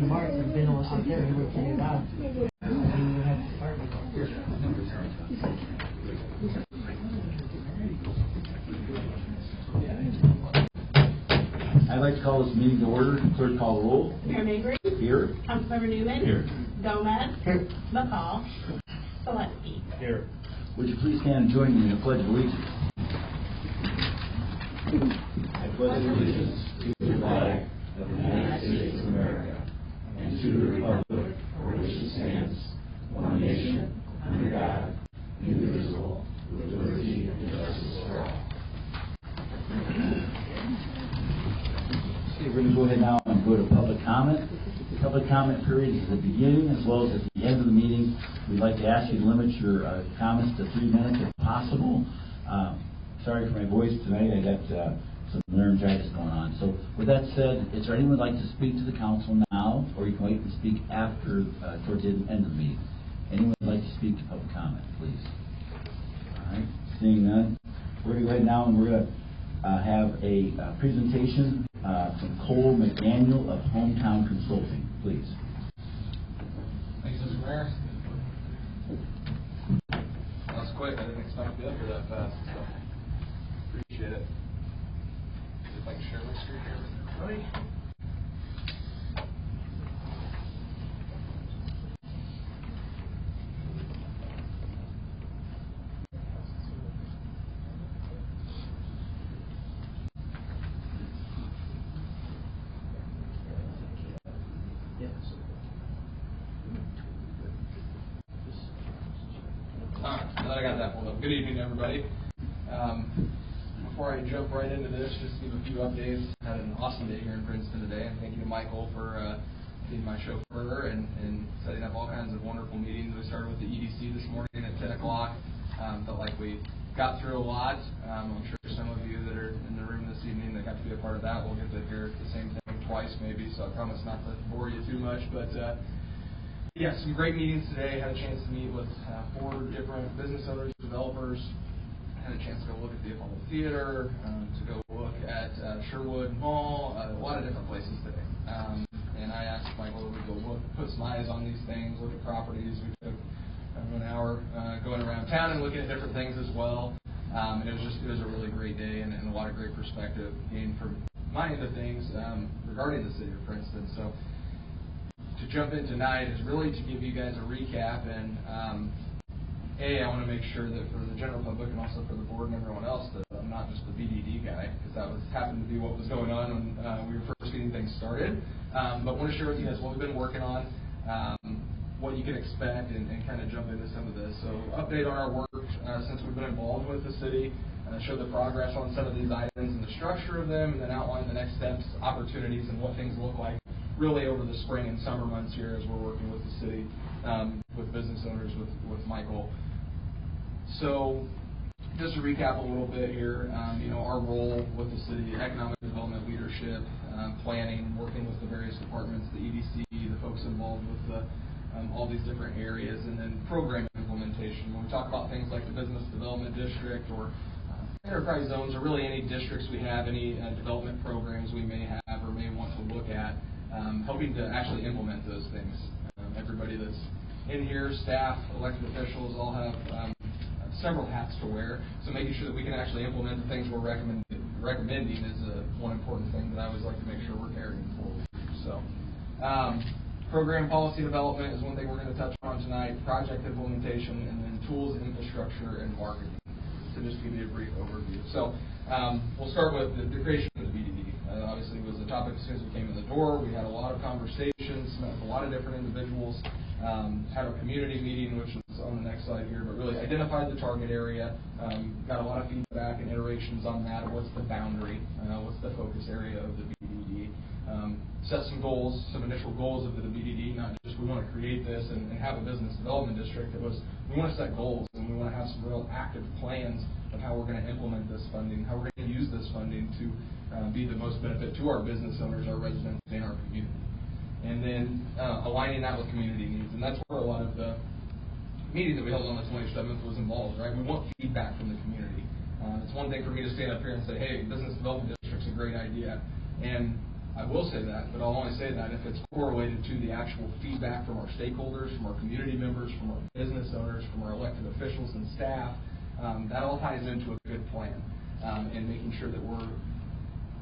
Mark has been on sit there and we figured it out. And we have to start with I'd like to call this meeting to order. Clerk, call the roll. Mayor Mabry. Here. Councilmember Newman. Here. Gomez. Here. McCall. Gillespie. Here. Would you please stand and join me in the Pledge of Allegiance? I pledge allegiance to the flag of the United States of America and to the republic for which it stands, one nation, under God, indivisible, with liberty and justice for all. Okay, we're going to go ahead now and go to public comment. The public comment period is at the beginning as well as at the end of the meeting. We'd like to ask you to limit your comments to 3 minutes if possible. Sorry for my voice tonight. I got some laryngitis going on. So with that said, is there anyone who would like to speak to the council now, or you can wait and speak after, towards the end of the meeting? Anyone would like to speak to public comment, please? All right, seeing none, we're going to go ahead now and we're going to have a presentation from Cole McDaniel of Hometown Consulting, please. Thanks, Mr. Mayor. That was quick. I didn't expect to be up here that fast, so appreciate it. See if I can share my screen here with everybody. I got that pulled up. Good evening, everybody. Before I jump right into this, just to give a few updates. Had an awesome day here in Princeton today, and thank you to Michael for being my chauffeur and setting up all kinds of wonderful meetings. We started with the EDC this morning at 10 o'clock. Felt like we got through a lot. I'm sure some of you that are in the room this evening that got to be a part of that will get to hear the same thing twice maybe, so I promise not to bore you too much. But yeah, some great meetings today. Had a chance to meet with 4 different business owners, developers. Had a chance to go look at the Apollo Theater, to go look at Sherwood Mall, a lot of different places today. And I asked Michael to go look, put some eyes on these things, look at properties. We took an hour going around town and looking at different things as well. And it was a really great day and a lot of great perspective gained from my end of things regarding the city of Princeton. So to jump in tonight is really to give you guys a recap, and I want to make sure that for the general public and also for the board and everyone else that I'm not just the BDD guy, because that happened to be what was going on when we were first getting things started. But I want to share with you guys what we've been working on, what you can expect, and kind of jump into some of this. So update on our work since we've been involved with the city, show the progress on some of these items and the structure of them, and then outline the next steps, opportunities, and what things look like really over the spring and summer months here as we're working with the city, with business owners, with Michael. So just to recap a little bit here, our role with the city, economic development leadership, planning, working with the various departments, the EDC, the folks involved with all these different areas, and then program implementation. When we talk about things like the business development district or enterprise zones, or really any districts we have, any development programs we may have or may want to look at, helping to actually implement those things. Everybody that's in here, staff, elected officials, all have several hats to wear. So making sure that we can actually implement the things we're recommending is one important thing that I always like to make sure we're carrying forward. So program policy development is one thing we're going to touch on tonight, project implementation, and then tools, infrastructure, and marketing. So just to give you a brief overview. So we'll start with the creation of the BDD. Obviously, it was a topic as soon as we came in the door. We had a lot of conversations, met with a lot of different individuals, had a community meeting, which is on the next slide here, but really identified the target area, got a lot of feedback and iterations on that, of what's the boundary, what's the focus area of the BDD. Set some goals, some initial goals of the BDD, not just we want to create this and have a business development district. It was we want to set goals and we want to have some real active plans of how we're going to implement this funding, how we're going to use this funding to be the most benefit to our business owners, our residents, and our community. And then aligning that with community needs. And that's where a lot of the meeting that we held on the 27th was involved, right? We want feedback from the community. It's one thing for me to stand up here and say, hey, business development district's a great idea. And I will say that, but I'll only say that if it's correlated to the actual feedback from our stakeholders, from our community members, from our business owners, from our elected officials and staff. That all ties into a good plan, and making sure that we're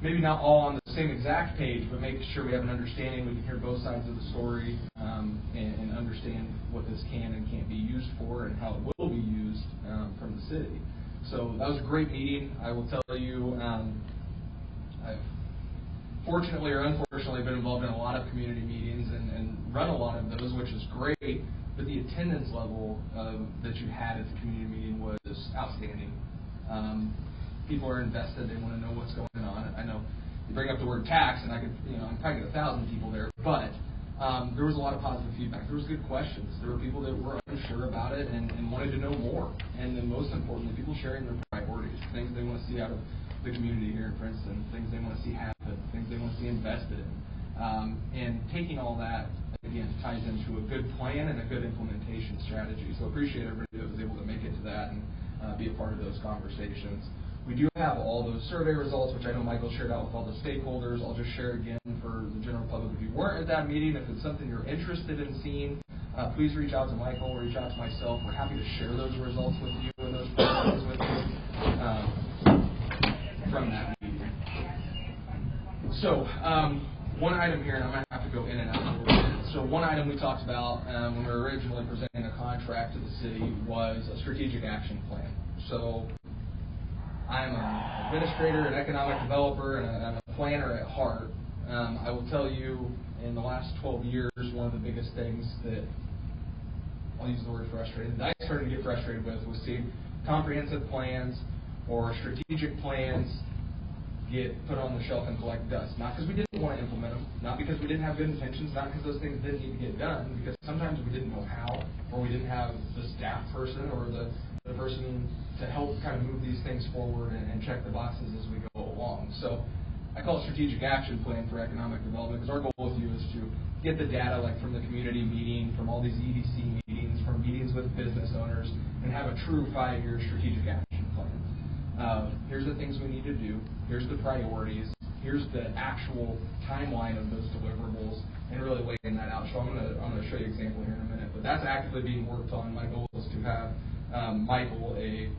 maybe not all on the same exact page, but making sure we have an understanding, we can hear both sides of the story, and understand what this can and can't be used for and how it will be used from the city. So that was a great meeting. I will tell you, I've fortunately or unfortunately been involved in a lot of community meetings and run a lot of those, which is great, but the attendance level that you had at the community meeting was outstanding. People are invested. They want to know what's going on. I know you bring up the word tax, and I could, I'm probably get 1,000 people there, but there was a lot of positive feedback. There was good questions. There were people that were unsure about it and wanted to know more. And then most importantly, people sharing their priorities, things they want to see out of the community here in Princeton, things they want to see happen, things they want to see invested in. And taking all that, again, ties into a good plan and a good implementation strategy. So appreciate everybody that was able to make it to that and be a part of those conversations. We do have all those survey results, which I know Michael shared out with all the stakeholders. I'll just share again for the general public. If you weren't at that meeting, if it's something you're interested in seeing, please reach out to Michael or reach out to myself. We're happy to share those results with you and those priorities with you from that meeting. So one item here, and I'm going to have to go in and out a little bit. So one item we talked about when we were originally presenting a contract to the city was a strategic action plan. So I'm an administrator, an economic developer, and I'm a planner at heart. I will tell you, in the last 12 years, one of the biggest things that, I'll use the word frustrated, that I started to get frustrated with was seeing comprehensive plans or strategic plans get put on the shelf and collect dust. Not because we didn't want to implement them, not because we didn't have good intentions, not because those things didn't need to get done, because sometimes we didn't know how, or we didn't have the staff person or the person to help kind of move these things forward and check the boxes as we go along. So I call it strategic action plan for economic development, because our goal with you is to get the data like from the community meeting, from all these EDC meetings, from meetings with business owners, and have a true 5-year strategic action plan. Here's the things we need to do. Here's the priorities. Here's the actual timeline of those deliverables, and really laying that out. So I'm going to show you an example here in a minute. But that's actively being worked on. My goal is to have Michael a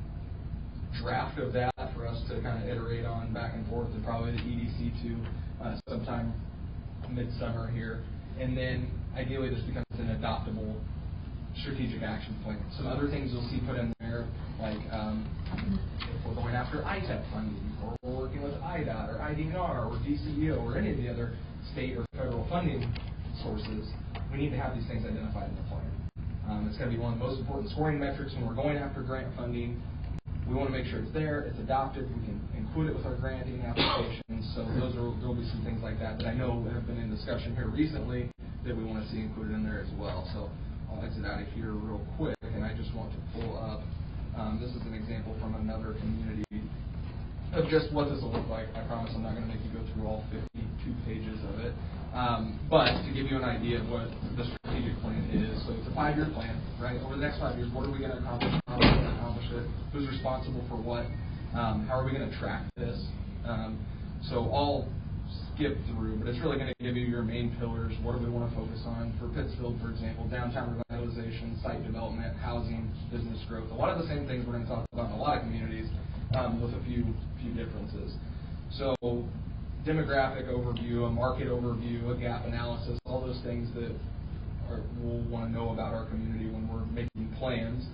draft of that for us to kind of iterate on back and forth, and probably the EDC too, sometime midsummer here. And then ideally this becomes an adoptable strategic action plan. Some other things you'll see put in there, like if we're going after ITEP funding, or we're working with IDOT or IDNR or DCEO or any of the other state or federal funding sources, we need to have these things identified in the plan. It's going to be one of the most important scoring metrics when we're going after grant funding. We want to make sure it's there, it's adopted, we can include it with our granting applications. So there'll be some things like that I know have been in discussion here recently that we want to see included in there as well. So I'll exit out of here real quick, and I just want to pull up, this is an example from another community of just what this will look like. I promise I'm not going to make you go through all 52 pages of it. But to give you an idea of what the strategic plan is, so it's a 5-year plan, right? Over the next 5 years, what are we going to accomplish? How are we going to accomplish it? Who's responsible for what? How are we going to track this? So I'll skip through, but it's really going to give you your main pillars. What do we want to focus on? For Pittsfield, for example, downtown revitalization, site development, housing, business growth. A lot of the same things we're going to talk about in a lot of communities, with a few differences. So demographic overview, a market overview, a gap analysis, all those things that we'll want to know about our community when we're making plans.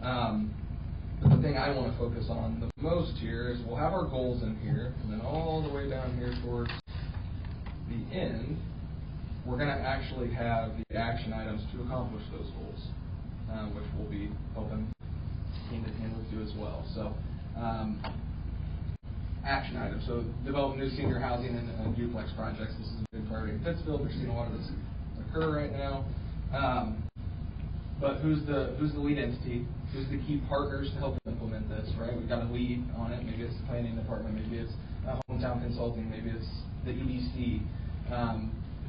But the thing I want to focus on the most here is we'll have our goals in here, and then all the way down here towards the end, we're going to actually have the action items to accomplish those goals, which we'll be helping hand in hand with you as well. So action items. So develop new senior housing and duplex projects. This is a big priority in Pittsfield. We're seeing a lot of this occur right now. But who's the lead entity? Who's the key partners to help implement this, right? We've got a lead on it. Maybe it's the planning department. Maybe it's hometown consulting. Maybe it's the EDC.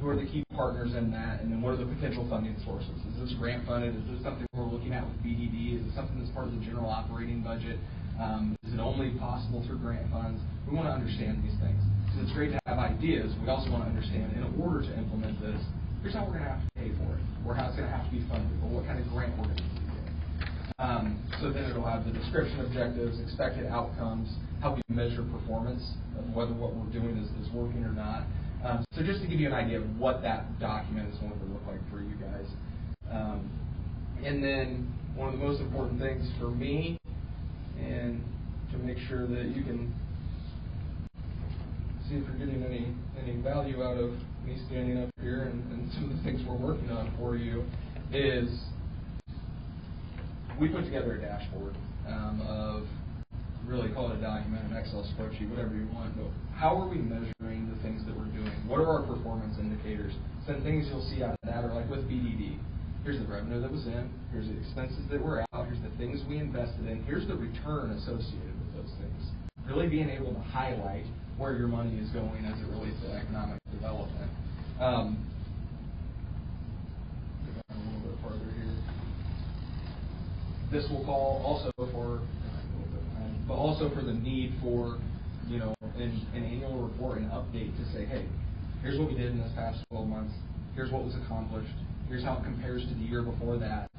Who are the key partners in that? And then what are the potential funding sources? Is this grant funded? Is this something we're looking at with BDD? Is it something that's part of the general operating budget? Is it only possible through grant funds? We want to understand these things. To because it's great to have ideas. We also want to understand, in order to implement this, here's how we're going to have to pay for it, or how it's going to have to be funded, or what kind of grant we're going to need to get. So then it'll have the description objectives, expected outcomes, how we measure performance, of whether what we're doing is working or not. So just to give you an idea of what that document is going to look like for you guys. And then one of the most important things for me, and to make sure that you can see if you're getting any value out of me standing up here and some of the things we're working on for you, is we put together a dashboard of, really call it a document, an Excel spreadsheet, whatever you want, but how are we measuring the things that we're doing? What are our performance indicators? Some things you'll see out of that are like with BDD. Here's the revenue that was in, here's the expenses that were out, here's the things we invested in, here's the return associated with those things. Really being able to highlight where your money is going as it relates to economic development. A little bit farther here. This will call also for, but also for the need for, an annual report and update to say, hey, here's what we did in this past 12 months. Here's what was accomplished. Here's how it compares to the year before that.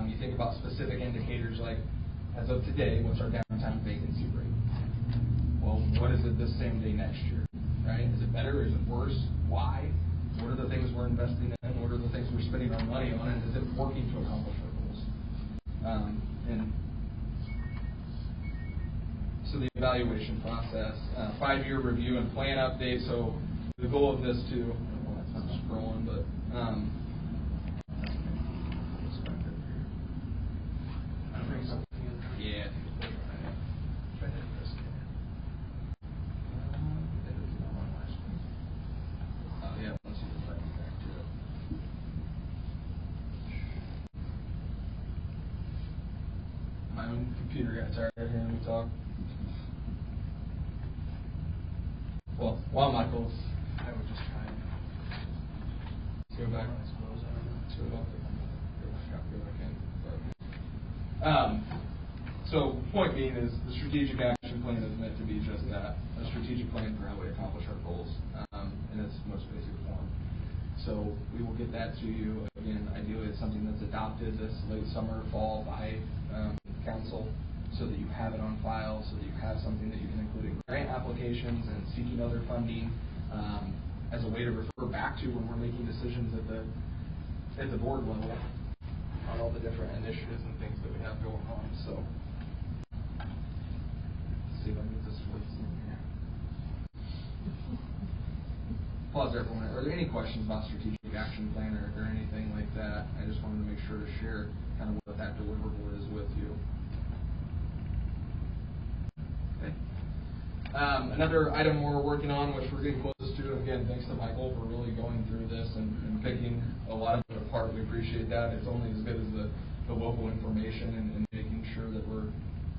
You think about specific indicators like, as of today, what's our downtown vacancy rate? Well, what is it this same day next year? Right? Is it better? Is it worse? Why? What are the things we're investing in? What are the things we're spending our money on? And is it working to accomplish our goals? And so the evaluation process, 5-year review and plan update. So the goal of this too, well, it's not scrolling, but yeah. My own computer got tired of hearing me talk. Well, while Michael's, I would just try and go back. So, point being is the strategic action plan is meant to be just that, a strategic plan for how we accomplish our goals in its most basic form. So we will get that to you. Again, ideally it's something that's adopted this late summer, fall by council, so that you have it on file, so that you have something that you can include in grant applications and seeking other funding as a way to refer back to when we're making decisions at the board level on all the different initiatives and things that we have going on. So let's see if I can get this flipped in here. Pause there for a minute. Are there any questions about strategic action plan or anything like that? I just wanted to make sure to share kind of what that deliverable is with you. Okay. Another item we're working on, which we're getting close to, and again, thanks to Michael for really going through this and picking a lot of it apart. We appreciate that. It's only as good as the local information and making sure that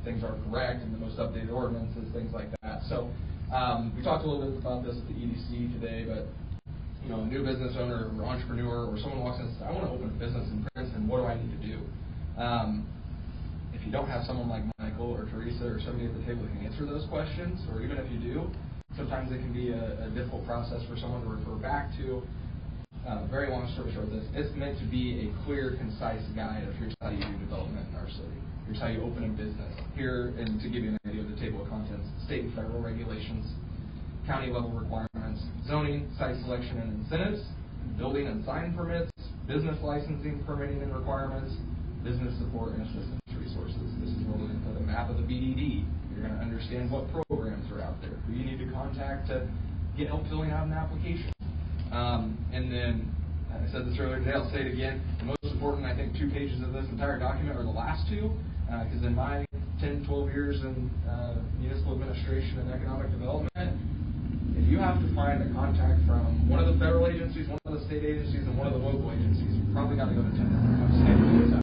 things are correct and the most updated ordinances, things like that. So we talked a little bit about this at the EDC today, but a new business owner or entrepreneur or someone walks in and says, I want to open a business in Princeton, what do I need to do? If you don't have someone like Michael or Teresa or somebody at the table that can answer those questions, or even if you do, sometimes it can be a difficult process for someone to refer back to. Very long story short, it's meant to be a clear, concise guide of here's how you do development in our city. Here's how you open a business. Here, and to give you an idea of the table of contents, state and federal regulations, county level requirements, zoning, site selection and incentives, building and sign permits, business licensing, permitting and requirements, business support and assistance resources. This is where we're going to put a map of the BDD. You're going to understand what programs are out there, who you need to contact to get help filling out an application. And then, I said this earlier today, I'll say it again, the most important, I think, 2 pages of this entire document are the last 2, because in my 10, 12 years in municipal administration and economic development, if you have to find a contact from one of the federal agencies, one of the state agencies, and one of the local agencies, you've probably got to go to 10 different websites.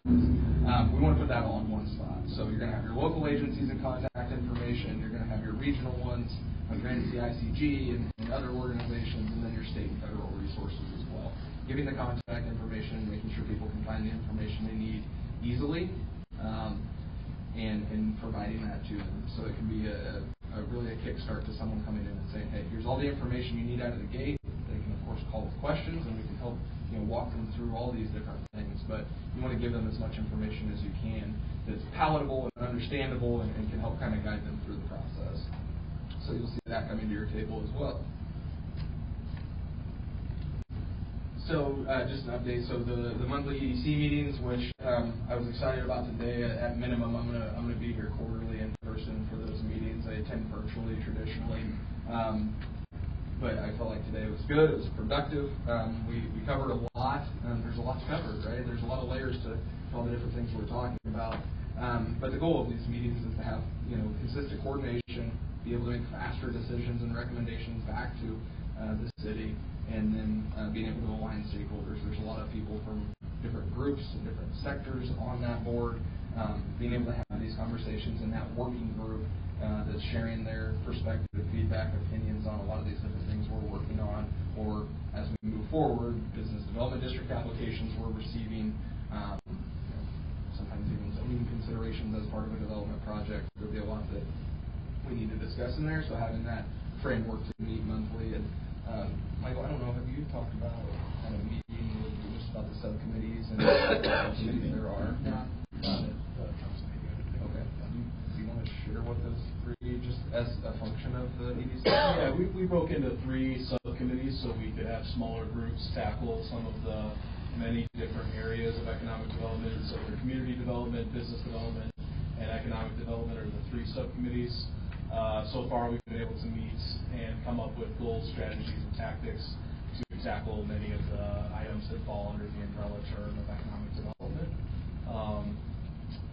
We want to put that all in one spot. So you're going to have your local agencies and contact information, you're going to have your regional ones, like your NCICG and other organizations, and then your state and federal resources as well. Giving the contact information, making sure people can find the information they need easily, and providing that to them. So it can be a really a kickstart to someone coming in and saying, hey, here's all the information you need out of the gate. They can, of course, call with questions, and we can help walk them through all these different things. But you want to give them as much information as you can that's palatable and understandable and can help kind of guide them through the process. So you'll see that coming to your table as well. So just an update. So the monthly EDC meetings, which I was excited about today. At minimum, I'm gonna be here quarterly in person for those meetings. I attend virtually traditionally, but I felt like today was good. It was productive. We covered a lot. There's a lot to cover, right? There's a lot of layers to all the different things we're talking about. But the goal of these meetings is to have consistent coordination, be able to make faster decisions and recommendations back to the city, and then being able to align stakeholders. There's a lot of people from different groups and different sectors on that board. Being able to have these conversations in that working group that's sharing their perspective, feedback, opinions on a lot of these different things we're working on, or as we move forward, business development district applications we're receiving, sometimes even zoning considerations as part of a development project. There'll be a lot that we need to discuss in there, so having that framework to meet monthly. And Michael, I don't know, have you talked about kind of meeting with just about the subcommittees and what committees there are? Okay. Do you want to share what those three, just as a function of the EDC? Yeah, we broke into 3 subcommittees so we could have smaller groups tackle some of the many different areas of economic development. So the community development, business development, and economic development are the 3 subcommittees. So far, we've been able to meet and come up with goals, strategies, and tactics to tackle many of the items that fall under the umbrella term of economic development.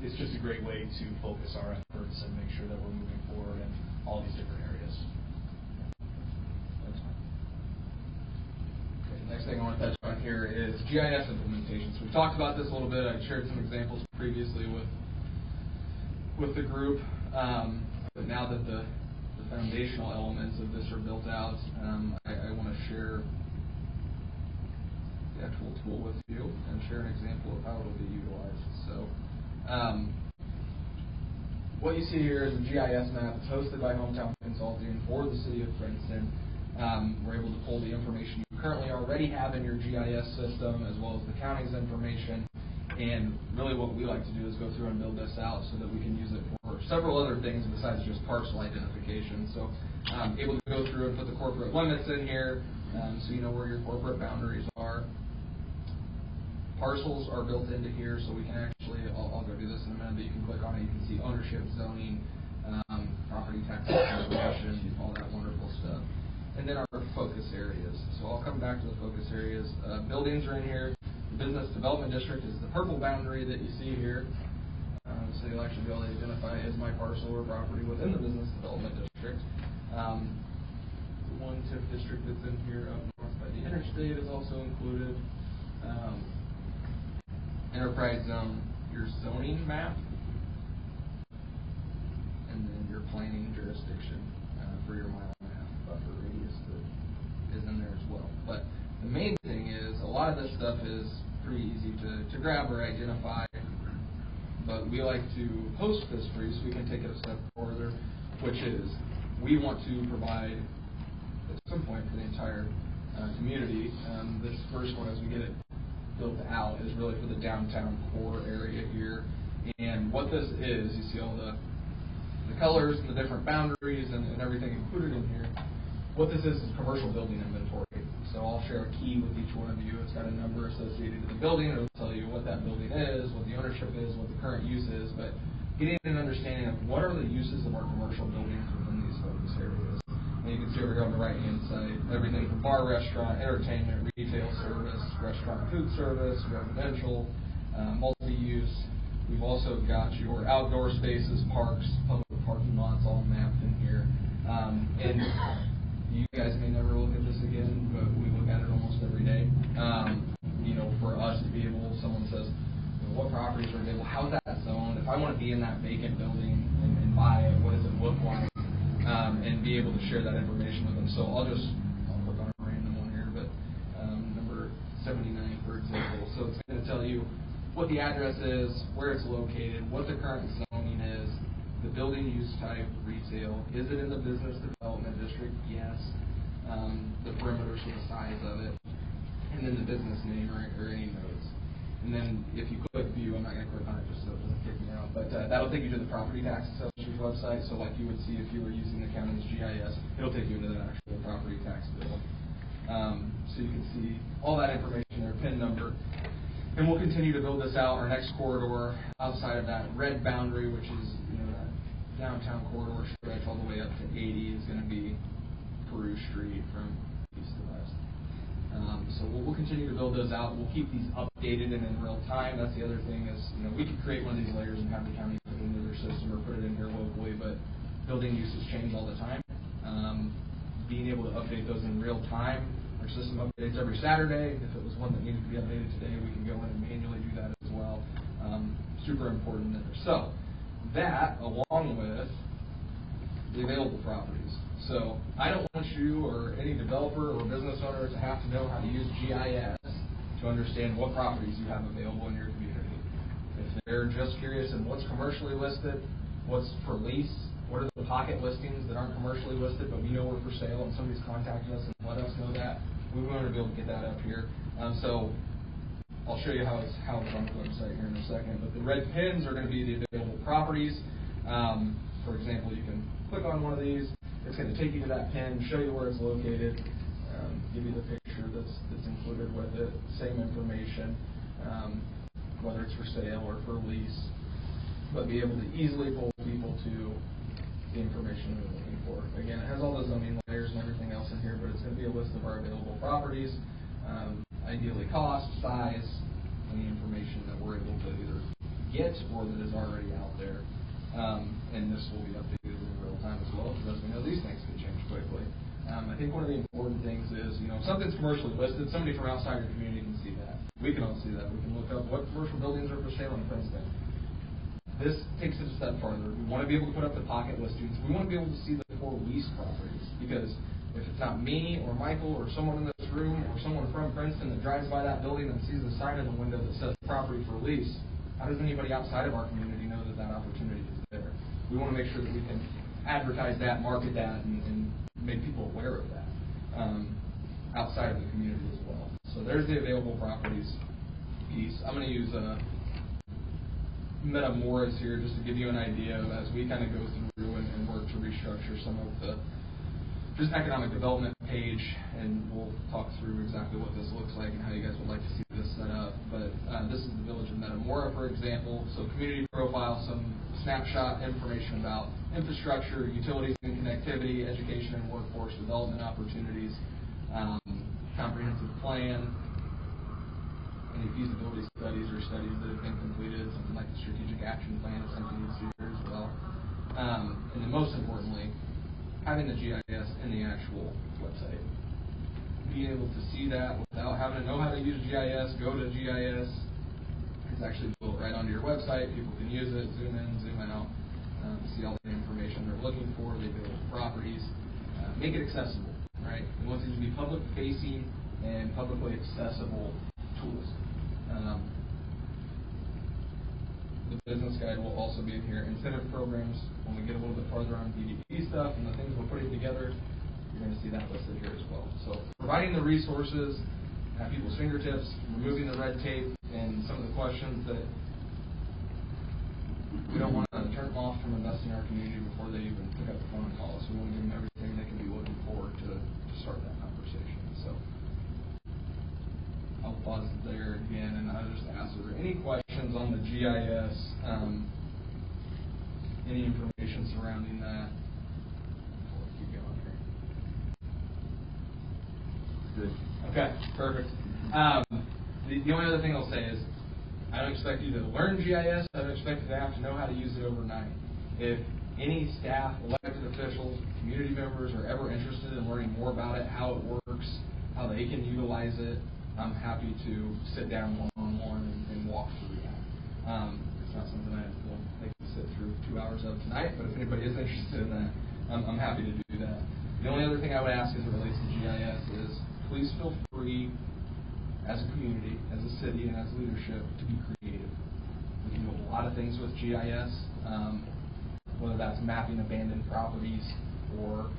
It's just a great way to focus our efforts and make sure that we're moving forward in all these different areas. That's fine. Okay, the next thing I want to touch on here is GIS implementations. We've talked about this a little bit. I shared some examples previously with the group. But now that the foundational elements of this are built out, I want to share the actual tool with you and share an example of how it will be utilized. So what you see here is a GIS map. It's hosted by Hometown Consulting for the city of Princeton. We're able to pull the information you currently already have in your GIS system, as well as the county's information. And really what we like to do is go through and build this out so that we can use it for several other things besides just parcel identification. So able to go through and put the corporate limits in here so you know where your corporate boundaries are. Parcels are built into here, so we can actually, I'll go do this in a minute, but you can click on it, you can see ownership, zoning, property tax information, all that wonderful stuff. And then our focus areas. So I'll come back to the focus areas. Buildings are in here. The business development district is the purple boundary that you see here. So you'll actually be able to identify as my parcel or property within the business development district. The one TIF district that's in here up north by the interstate is also included. Enterprise zone, your zoning map, and then your planning jurisdiction for your mile-and-a-half buffer radius that is in there as well. But the main thing is a lot of this stuff is pretty easy to grab or identify, but we like to host this for you so we can take it a step further, which is we want to provide at some point for the entire community. This first one, as we get it built out, is really for the downtown core area here. And what this is, you see all the colors and the different boundaries and everything included in here. What this is commercial building inventory. So I'll share a key with each one of you. It's got a number associated with the building. It'll tell you what that building is, what the ownership is, what the current use is, but getting an understanding of what are the uses of our commercial buildings within these focus areas. And you can see over here on the right-hand side, everything from bar, restaurant, entertainment, retail service, restaurant, food service, residential, multi-use. We've also got your outdoor spaces, parks, public parking lots, all mapped in here. And you guys may never look at this again, but we look at it almost every day. For us to be able, someone says, what properties are available? How's that zoned? If I want to be in that vacant building and buy it, what does it look like? And be able to share that information with them. So I'll click on a random one here, but number 79, for example. So it's going to tell you what the address is, where it's located, what the current zoning is, the building use type, retail. Is it in the business development district? Yes. The perimeter, so the size of it. And then the business name or any nodes. And then if you click view, I'm not going to click on it just so it doesn't kick me out, but that'll take you to the property tax assessor's website. So like you would see if you were using the county's GIS, it'll take you into the actual property tax bill. So you can see all that information there, PIN number. And we'll continue to build this out. Our next corridor outside of that red boundary, which is that downtown corridor stretch all the way up to 80, is going to be Peru Street from east to west. So we'll continue to build those out. We'll keep these updated and in real time. That's the other thing is, we could create one of these layers and have the county put it into their system or put it in here locally, but building uses change all the time. Being able to update those in real time. Our system updates every Saturday. If it was one that needed to be updated today, we can go in and manually do that as well. Super important there. So that, along with the available properties. So I don't want you or any developer or business owner to have to know how to use GIS to understand what properties you have available in your community. If they're just curious in what's commercially listed, what's for lease, what are the pocket listings that aren't commercially listed but we know we're for sale and somebody's contacted us and let us know that, we want to be able to get that up here. So I'll show you how it's on the website here in a second. But the red pins are going to be the available properties. For example, you can click on one of these. It's going to take you to that pin, show you where it's located, give you the picture that's included with it, same information, whether it's for sale or for lease, but be able to easily pull people to the information they're looking for. Again, it has all the zoning layers and everything else in here, but it's going to be a list of our available properties, ideally cost, size, any information that we're able to either get or that is already out there. And this will be updated in real time as well, because as we know, these things can change quickly. I think one of the important things is, if something's commercially listed, somebody from outside your community can see that. We can all see that. We can look up what commercial buildings are for sale in Princeton. This takes it a step farther. We want to be able to put up the pocket listings. We want to be able to see the for lease properties, because if it's not me or Michael or someone in this room or someone from Princeton that drives by that building and sees the sign in the window that says property for lease, how does anybody outside of our community know that that opportunity is there? We want to make sure that we can advertise that, market that, and make people aware of that outside of the community as well. So there's the available properties piece. I'm going to use Metamoras here just to give you an idea of, as we kind of go through and work to restructure some of the just economic development page, and we'll talk through exactly what this looks like and how you guys would like to see this set up. But this is the village of Metamora, for example. So community profile, some snapshot information about infrastructure, utilities and connectivity, education and workforce development opportunities, comprehensive plan, any feasibility studies or studies that have been completed, something like the strategic action plan is something you see here as well. And then most importantly, having the GIS in the actual website. Being able to see that without having to know how to use GIS, go to GIS. It's actually built right onto your website. People can use it, zoom in, zoom out, see all the information they're looking for, the available properties. Make it accessible, right? We want these to be public-facing and publicly accessible tools. The business guide will also be in here. Incentive programs, when we get a little bit farther on BDP stuff and the things we're putting together, you're going to see that listed here as well. So providing the resources at people's fingertips, removing the red tape, and some of the questions that we don't want to turn them off from investing in our community before they even pick up the phone and call us. We want to give them everything they can be looking for to start that conversation. So I'll pause there again, and I'll just ask, are there any questions on the GIS, any information surrounding that? We'll keep going here. Good. Okay, perfect. The only other thing I'll say is, I don't expect you to learn GIS. I don't expect you to have to know how to use it overnight. If any staff, elected officials, community members are ever interested in learning more about it, how it works, how they can utilize it, I'm happy to sit down one-on-one and walk through that. It's not something I will make you sit through 2 hours of tonight, but if anybody is interested in that, I'm happy to do that. The only other thing I would ask as it relates to GIS is, please feel free, as a community, as a city, and as leadership, to be creative. We can do a lot of things with GIS. whether that's mapping abandoned properties or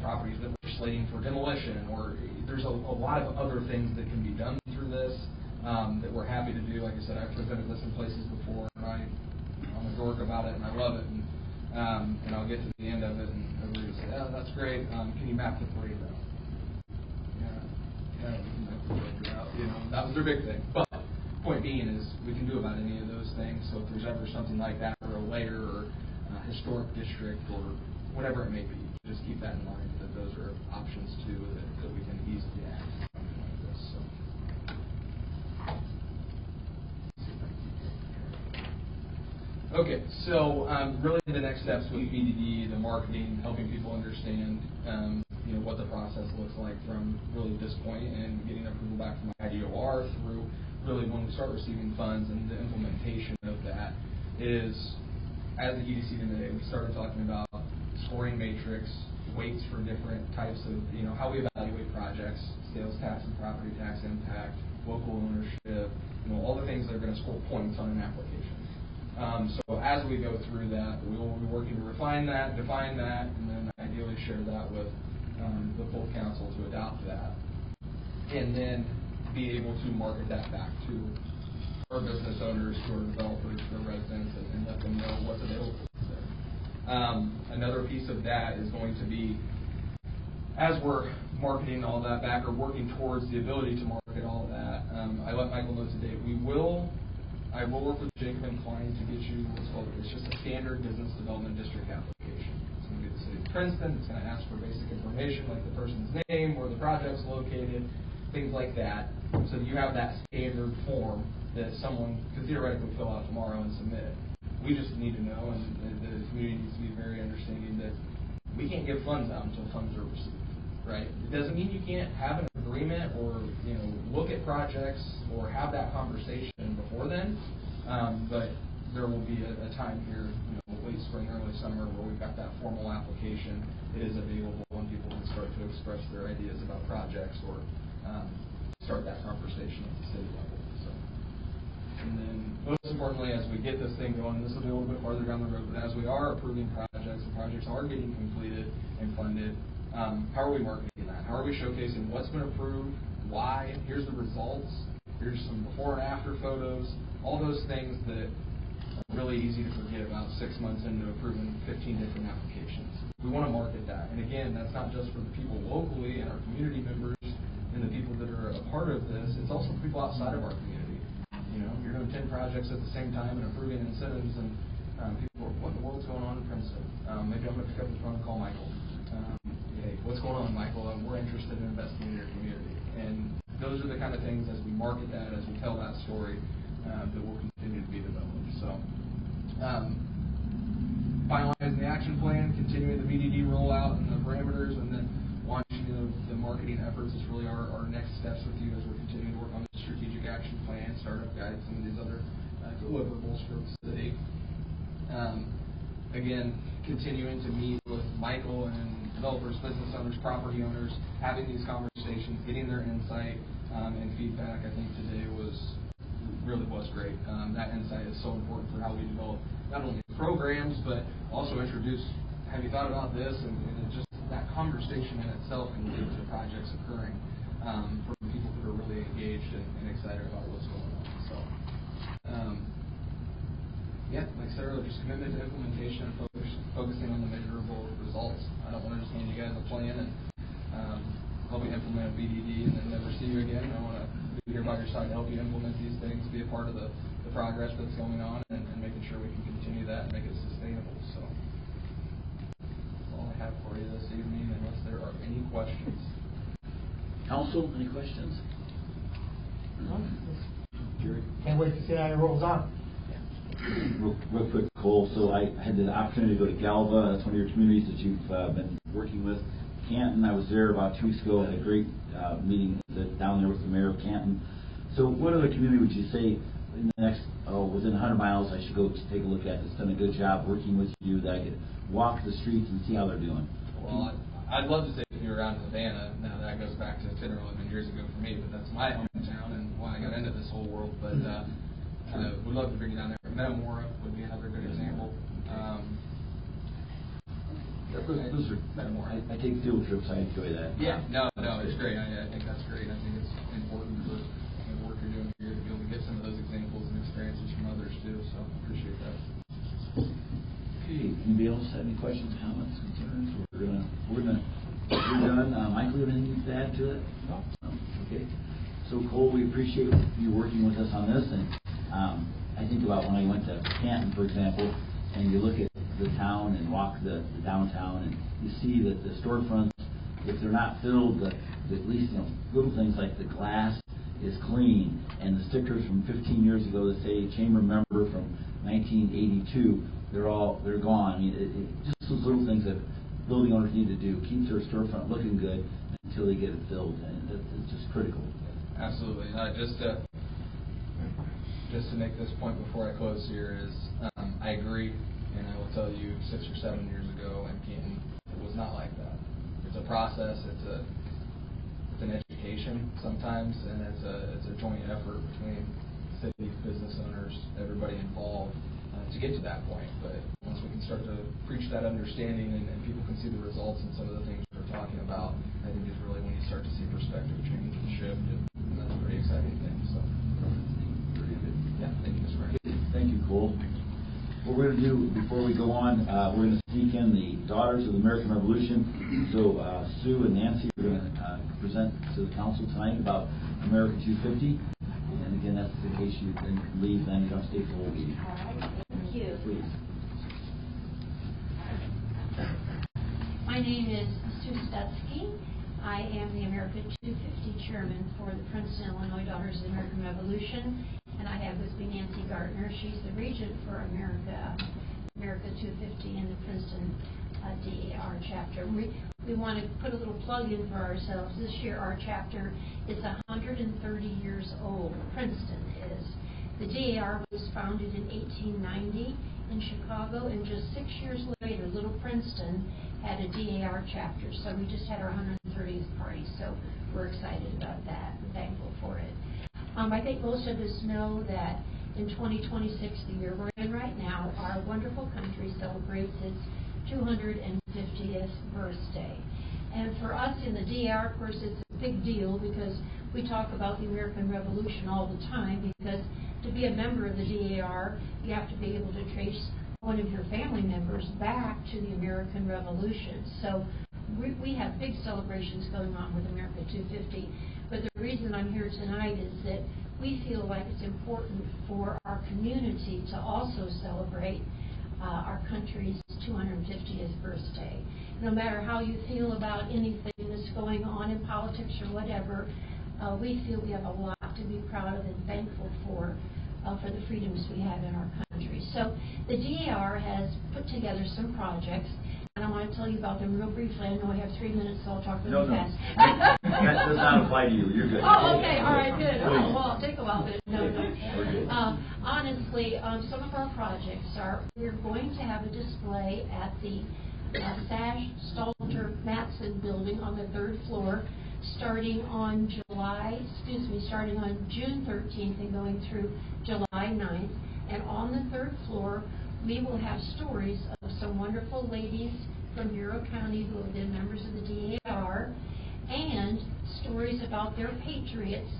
properties that we're slating for demolition, or there's a lot of other things that can be done through this that we're happy to do. Like I said, I've presented this in places before, and I'm a dork about it, and I love it. And I'll get to the end of it, and everybody will say, "Oh, that's great. Can you map the parade out?" Yeah, we can map the parade out. That was their big thing. But point being is, we can do about any of those things. So if there's ever something like that, or a layer, or a historic district, or whatever it may be, just keep that in mind, that those are options too that we can easily add to something like this. So. Okay, so really the next steps with BDD, the marketing, helping people understand what the process looks like from really this point, and getting approval back from IDOR through really when we start receiving funds, and the implementation of that is, as the EDC today, we started talking about scoring matrix, weights for different types of, how we evaluate projects, sales tax and property tax impact, local ownership, all the things that are going to score points on an application. So as we go through that, we will be working to refine that, define that, and then ideally share that with the full council to adopt that, and then be able to market that back to our business owners, to our developers, to our residents, and let them know what's available there. Another piece of that is going to be, as we're marketing all that back, or working towards the ability to market all of that, I let Michael know today, I will work with Jacob and Klein to get you what's called, it's just a standard business development district application. It's going to be the city of Princeton. It's going to ask for basic information like the person's name, where the project's located, things like that. So you have that standard form that someone could theoretically fill out tomorrow and submit. We just need to know, and the community needs to be very understanding that we can't give funds out until funds are received. Right? It doesn't mean you can't have an agreement, or look at projects, or have that conversation before then. But there will be a time here, late spring, early summer, where we've got that formal application. It is available, and people can start to express their ideas about projects, or start that conversation at the city level. So, and then most importantly, as we get this thing going, this will be a little bit farther down the road, but as we are approving projects, and projects are getting completed and funded, how are we marketing that? How are we showcasing what's been approved, why, here's the results, here's some before and after photos, all those things that are really easy to forget about 6 months into approving 15 different applications. We want to market that. And again, that's not just for the people locally and our community members and the people that are a part of this, it's also for people outside of our community. You're doing 10 projects at the same time and approving incentives, and people are, what in the world's going on in Princeton? Maybe I'm going to pick up the phone and call Michael. Hey, what's going on, Michael? We're interested in investing in your community. And those are the kind of things, as we market that, as we tell that story, that will continue to be developed. So, finalizing the action plan, continuing the BDD rollout and the parameters, and then launching the marketing efforts is really our next steps with you, as we're continuing to work on the strategic action plan, startup guide, some of these other deliverables for the city. Again, continuing to meet with Michael and developers, business owners, property owners, having these conversations, getting their insight and feedback. I think today really was great. That insight is so important for how we develop not only programs, but also introduce, have you thought about this? And just that conversation in itself can lead to projects occurring for people who are really engaged and excited about what's going on. So, like I said earlier, just commitment to implementation and focusing on the measurable results. I don't want to just hand you guys a plan and help you implement a BDD and then never see you again. I want to be here by your side to help you implement these things, be a part of the progress that's going on, and making sure we can continue that and make it sustainable. So that's all I have for you this evening, unless there are any questions. Council, any questions? No. Jerry? Can't wait to see how it rolls out. Real quick, Cole. So I had the opportunity to go to Galva. That's one of your communities that you've been working with. Canton, I was there about 2 weeks ago. I had a great meeting down there with the mayor of Canton. So what other community would you say in the next, within 100 miles, I should go take a look at that's done a good job working with you, that I could walk the streets and see how they're doing? Well, I'd love to say if you were around Havana. Now that goes back to 10 or 11 years ago for me, but that's my hometown and why I got into this whole world. But would love to bring you down there. Metamora would be another good example. those are, I take field trips, I enjoy that. Yeah, no, it's great. I think that's great. I think it's important for the work you're doing here to be able to get some of those examples and experiences from others too. So I appreciate that. Okay, anybody else have any questions, comments, concerns? We're done. Michael, you have anything to add to it? No. Okay. So Cole, we appreciate you working with us on this, and I think about when I went to Canton, for example, and you look at the town and walk the downtown, and you see that the storefronts, if they're not filled, at least little things like the glass is clean, and the stickers from 15 years ago that say chamber member from 1982, they're gone. I mean, just those little things that building owners need to do, keep their storefront looking good until they get it filled, and it's just critical. Absolutely. Just to make this point before I close here is, I agree, and I will tell you 6 or 7 years ago in Canton, it was not like that. It's a process, it's an education sometimes, and it's a joint effort between city, business owners, everybody involved to get to that point. But once we can start to preach that understanding and people can see the results and some of the things we're talking about, I think is really when you start to see perspective change and shift, and that's a pretty exciting thing. So, yeah, thank you, Mr. Mayor. Thank you, Cole. What we're going to do before we go on, we're going to sneak in the Daughters of the American Revolution. So Sue and Nancy are going to present to the council tonight about America 250. And again, that's in case you can leave, then you don't stay for the whole meeting. All right, thank you. Please. My name is Sue Stutsky. I am the America 250 chairman for the Princeton, Illinois Daughters of the American Revolution, and I have with me Nancy Gartner. She's the regent for America 250 in the Princeton DAR chapter. We want to put a little plug in for ourselves. This year our chapter is 130 years old. Princeton is. The DAR was founded in 1890 in Chicago, and just 6 years later, Little Princeton had a DAR chapter. So we just had our 130th party, so we're excited about that and thankful for it. I think most of us know that in 2026, the year we're in right now, our wonderful country celebrates its 250th birthday. And for us in the DAR, of course, it's a big deal because we talk about the American Revolution all the time, because to be a member of the DAR, you have to be able to trace one of your family members back to the American Revolution. So we have big celebrations going on with America 250. But the reason I'm here tonight is that we feel like it's important for our community to also celebrate our country's 250th birthday. No matter how you feel about anything that's going on in politics or whatever, we feel we have a lot to be proud of and thankful for the freedoms we have in our country. So the DAR has put together some projects, and I want to tell you about them real briefly. I know I have 3 minutes, so I'll talk really fast. That does not apply to you. You're good. Oh, okay. All right, good. Oh, well, I'll take a while, but no. We're good. Honestly, some of our projects are, we're going to have a display at the Sash Stalter Matson building on the 3rd floor, starting on June 13th and going through July 9th. And on the 3rd floor, we will have stories of some wonderful ladies from Bureau County who have been members of the DAR, and stories about their patriots.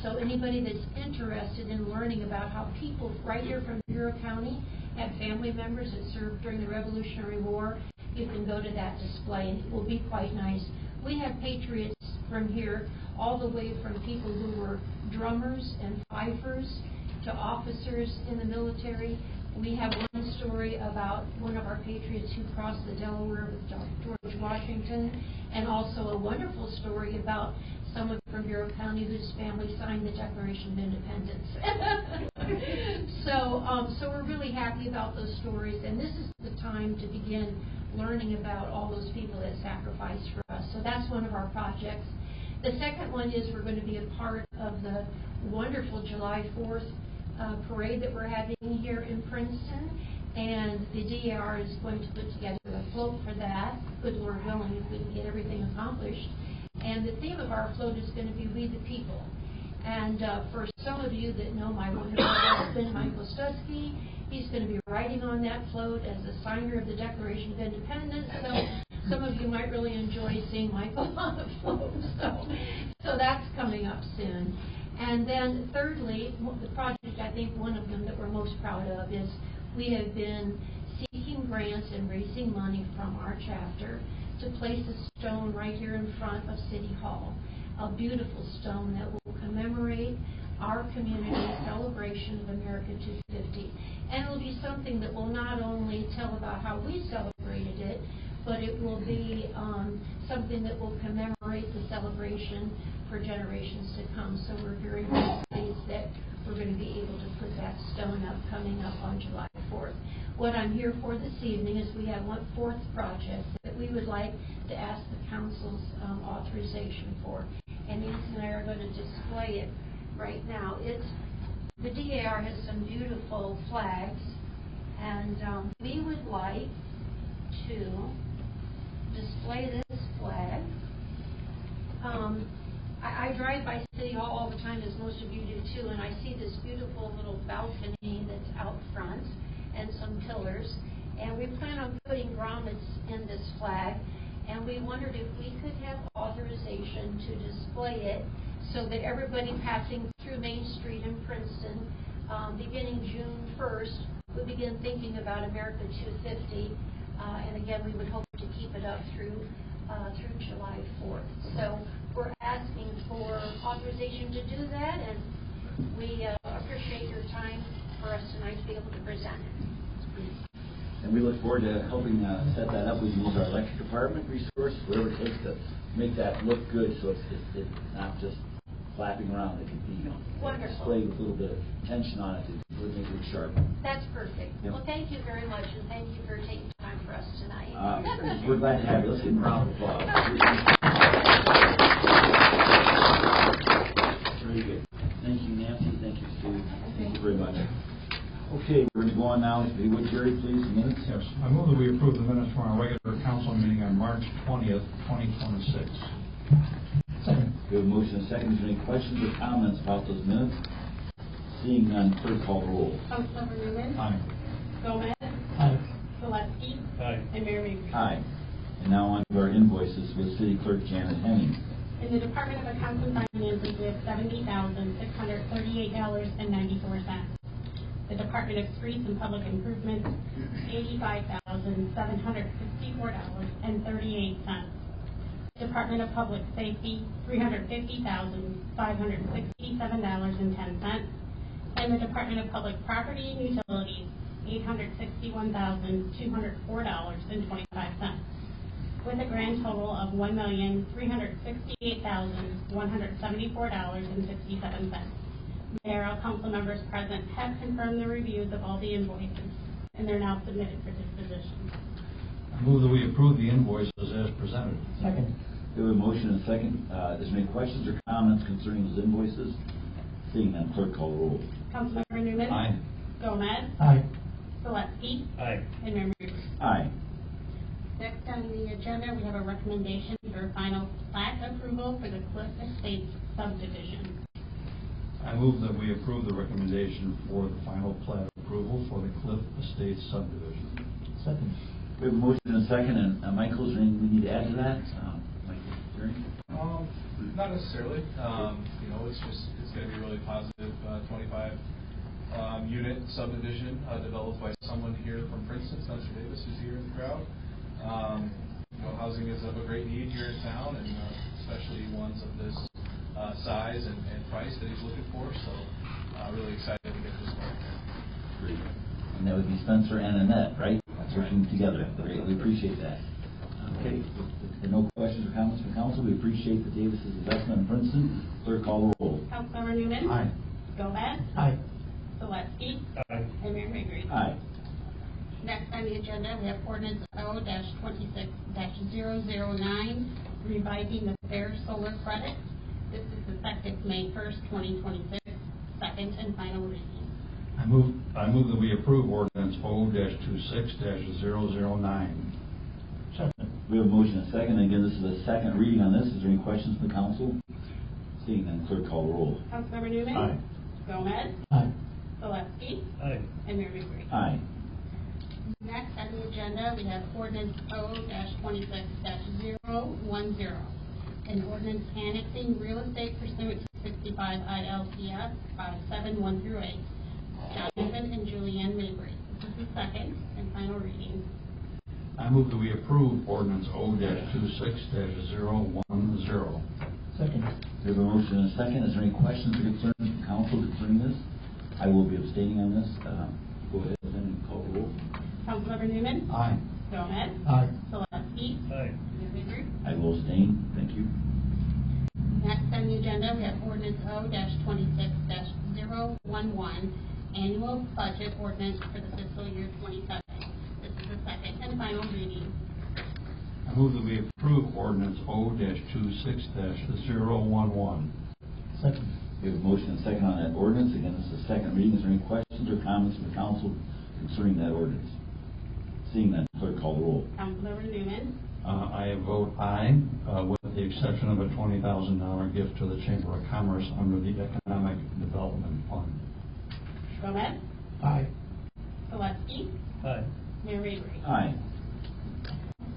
So anybody that's interested in learning about how people right here from Bureau County have family members that served during the Revolutionary War, you can go to that display, and it will be quite nice. We have patriots from here, all the way from people who were drummers and fifers to officers in the military. We have one story about one of our patriots who crossed the Delaware with George Washington, and also a wonderful story about someone from Bureau County whose family signed the Declaration of Independence. So we're really happy about those stories, and this is the time to begin learning about all those people that sacrificed for us. So that's one of our projects. The second one is we're going to be a part of the wonderful July 4th parade that we're having here in Princeton, and the DAR is going to put together a float for that, good Lord willing, if we can get everything accomplished. And the theme of our float is going to be We the People. And for some of you that know my wonderful husband, Michael Stutsky, he's going to be riding on that float as a signer of the Declaration of Independence. So some of you might really enjoy seeing Michael on the float. So that's coming up soon. And then thirdly, the project, I think one of them that we're most proud of is we have been seeking grants and raising money from our chapter to place a stone right here in front of City Hall, a beautiful stone that will commemorate our community celebration of America 250. And it will be something that will not only tell about how we celebrated it, but it will be something that will commemorate the celebration for generations to come. So we're very pleased that we're going to be able to put that stone up coming up on July 4th. What I'm here for this evening is we have one fourth project that we would like to ask the council's authorization for. And Nancy and I are going to display it right now. The DAR has some beautiful flags, and we would like to display this flag. I drive by City Hall all the time, as most of you do too, and I see this beautiful little balcony that's out front and some pillars. And we plan on putting grommets in this flag, and we wondered if we could have authorization to display it so that everybody passing through Main Street in Princeton, beginning June 1st, would begin thinking about America 250. And again, we would hope to keep it up through July 4th. So we're asking for authorization to do that, and we appreciate your time for us tonight to be able to present it. And we look forward to helping set that up. We use our electric department resource, whatever it takes to make that look good, so it's not just flapping around. It could be displayed with a little bit of tension on it to really make it look sharp. That's perfect. Yep. Well, thank you very much, and thank you for taking time for us tonight. We're glad to have you. Let's give them a round of applause. Very good. Thank you, Nancy. Thank you, Steve. Thank you very much. Okay, we're going to go on now. If you would, Jerry, please, minutes. Yes, I move that we approve the minutes from our regular council meeting on March 20th, 2026. Second. We have a motion and a second. Is there any questions or comments about those minutes? Seeing none, clerk call the roll. Councilmember Newman. Aye. Gomez. Aye. Gillespie. Aye. And Mayor Mabry. Aye. And now on to our invoices with City Clerk Janet Henning. In the Department of Accounts and Finances, we have $70,638.94. The Department of Streets and Public Improvements, $85,764.38. Department of Public Safety, $350,567.10. And the Department of Public Property and Utilities, $861,204.25. With a grand total of $1,368,174.67. Mayor, all council members present have confirmed the reviews of all the invoices, and they're now submitted for disposition. I move that we approve the invoices as presented. Second. We have a motion and a second. Is there any questions or comments concerning those invoices? Seeing none, clerk call the roll. Councilmember Newman. Aye. Gomez. Aye. Gillespie. Aye. And Mayor Mabry. Aye. Next on the agenda, we have a recommendation for final plat approval for the Cliff Estates subdivision. I move that we approve the recommendation for the final plat approval for the Cliff Estates subdivision. Second. We have a motion and a second. And Michael, is there anything we need to add to that? Michael, Jerry? Not necessarily. It's going to be really positive. 25 unit subdivision developed by someone here from Princeton. Spencer Davis is here in the crowd. Housing is of a great need here in town, and especially ones of this size and price that he's looking for. So really excited to get this going. Great. And that would be Spencer and Annette, right? Working together. Great. We appreciate that. Okay. If there are no questions or comments from council, we appreciate the Davis's investment in Princeton. Clerk call the roll. Councilmember Newman. Aye. Gomez. Aye. Gillespie. Aye. And Mayor Mabry. Aye. Next on the agenda, we have ordinance O-26-009, revising the fair solar credit. This is effective May 1st, 2026, second and final reading. I move that we approve ordinance O-26-009. Second. We have a motion and a second. Again, this is a second reading on this. Is there any questions from the council? Seeing none, clerk call the roll. Councilmember Newman. Aye. Gomez. Aye. Gillespie. Aye. And Mayor Mabry. Aye. Next on the agenda, agenda, we have ordinance O-26-010, an ordinance annexing real estate pursuant to 65 ILCS 571-8. Jonathan and Julianne Mabry. This is the second and final reading. I move that we approve ordinance O-26-010. Second. We have a motion and a second. Is there any questions or concerns from council concerning this? I will be abstaining on this. Go ahead and call the roll. Councilmember Newman. Aye. Gomez. Aye. Gillespie. Aye. Mayor Mabry. I will abstain. Thank you. Next on the agenda, we have ordinance O-26-011, annual budget ordinance for the fiscal year 27. This is the second and final reading. I move that we approve ordinance O-26-011. Second. We have a motion and a second on that ordinance. Again, this is the second reading. Is there any questions or comments from the council concerning that ordinance? Seeing none, clerk call the roll. Councilmember Newman. I vote aye, with the exception of a $20,000 gift to the Chamber of Commerce under the Economic Development Fund. Gomez. Aye. Gillespie. Aye. Mayor Mabry. Aye.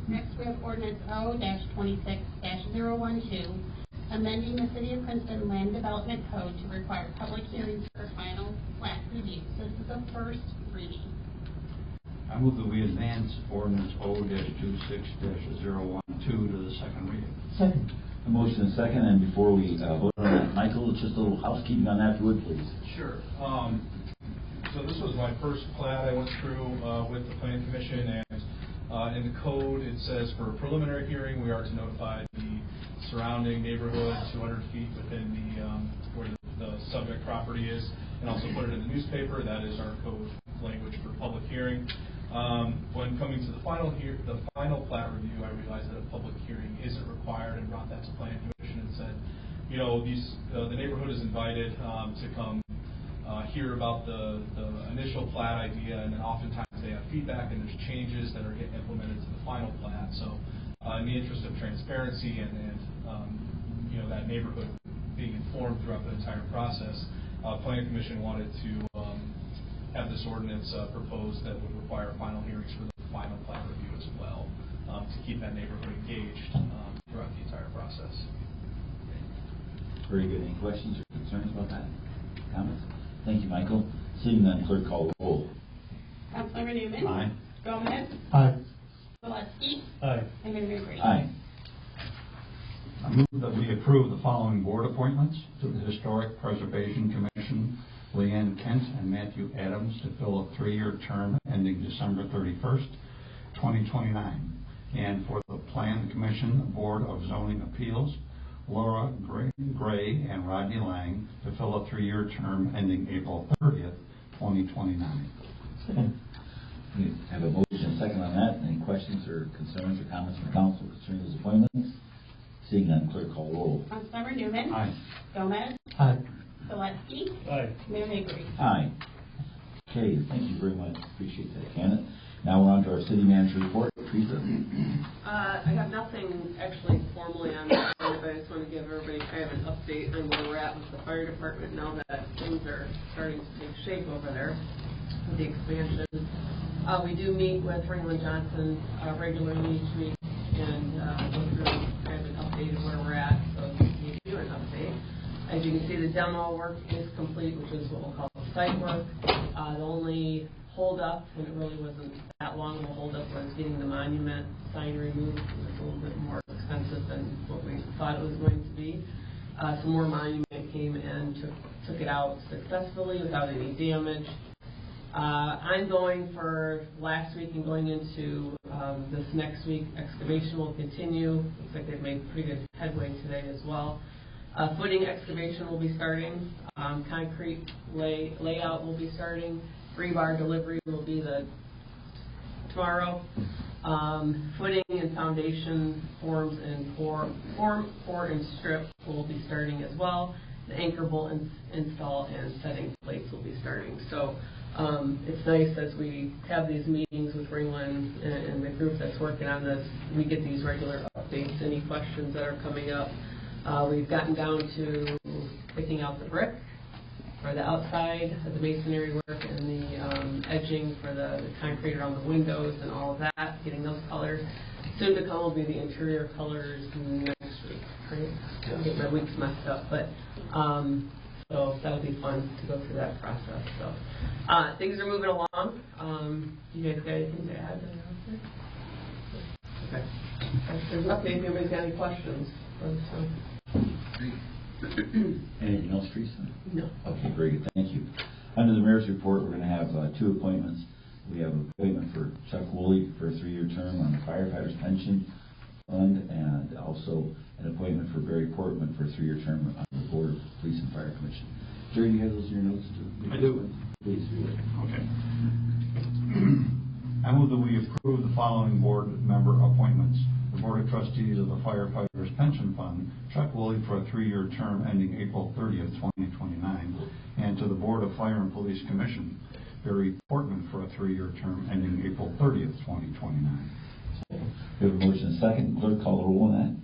Next, we have ordinance O-26-012, amending the City of Princeton Land Development Code to require public hearings for final plat review. This is the first reading. I move that we advance ordinance O-26-012 to the second reading. Second. A motion and a second, and before we vote on that, Michael, just a little housekeeping on that, if you would, please. Sure. So this was my first plat I went through with the Planning Commission, and in the code it says for a preliminary hearing we are to notify the surrounding neighborhood 200 feet within the where the subject property is, and also put it in the newspaper. That is our code language for public hearing. When coming to the final plat review, I realized that a public hearing isn't required, and brought that to Planning Commission and said, you know, the neighborhood is invited to come hear about the initial plat idea, and then oftentimes they have feedback and there's changes that are getting implemented to the final plat. So in the interest of transparency and you know, that neighborhood being informed throughout the entire process, Planning Commission wanted to have this ordinance proposed that would require final hearings for the final plat review as well, to keep that neighborhood engaged throughout the entire process. Very good. Any questions or concerns about that? Comments? Thank you, Michael. Seeing none, clerk call the roll. Councilmember Newman. Aye. Gomez. Aye. Gillespie. Aye. And Mayor Mabry. Aye. I move that we approve the following board appointments to the Historic Preservation Commission: Leanne Kent and Matthew Adams, to fill a 3-year term ending December 31st, 2029. And for the Plan Commission Board of Zoning Appeals, Laura Gray and Rodney Lang, to fill a 3-year term ending April 30th, 2029. Second. We have a motion and a second on that. Any questions or concerns or comments from council concerning those appointments? Seeing none, clerk call the roll. Councilmember Newman. Aye. Gomez. Aye. Gillespie. Aye. Mayor Mabry. Aye. Okay, thank you very much. Appreciate that, Janet. Now we're on to our city manager report. Teresa. I have nothing actually formally on this, but I just want to give everybody kind of an update on where we're at with the fire department now that things are starting to take shape over there with the expansion. We do meet with Ringland Johnson regularly each week and go through kind of an update of where we're at, so we can give you an update. As you can see, the demo work is complete, which is what we'll call the site work. The only hold up, and it really wasn't that long of a hold up, was getting the monument sign removed. It was a little bit more expensive than what we thought it was going to be. Some more monument came and took it out successfully without any damage. Ongoing for last week and going into this next week, excavation will continue. Looks like they've made pretty good headway today as well. Footing excavation will be starting. Concrete layout will be starting. Rebar delivery will be tomorrow. Footing and foundation forms and pour and strip will be starting as well. The anchor bolt install and setting plates will be starting. So it's nice as we have these meetings with Ringland and the group that's working on this, we get these regular updates, any questions that are coming up. We've gotten down to picking out the brick. for the outside, the masonry work and the edging for the concrete around the windows and all of that, getting those colored. Soon to come will be the interior colors next week, right? I get my weeks messed up, but so that'll be fun to go through that process. So things are moving along. You guys got anything to add? Okay. There's nothing. If anybody's got any questions. Anything else, Teresa? No. Okay, very good. Thank you. Under the mayor's report, we're going to have 2 appointments. We have an appointment for Chuck Woolley for a 3-year term on the firefighters pension fund, and also an appointment for Barry Portman for a 3-year term on the Board of Police and Fire Commission. Jerry, do you have those in your notes too? I do. Please do it. Okay. I move that we approve the following board member appointments. The Board of Trustees of the Firefighters Pension Fund, Chuck Woolley for a 3-year term ending April 30th, 2029, and to the Board of Fire and Police Commission, Barry Portman for a 3-year term ending April 30th, 2029. We have a motion and a second. Clerk, call the roll on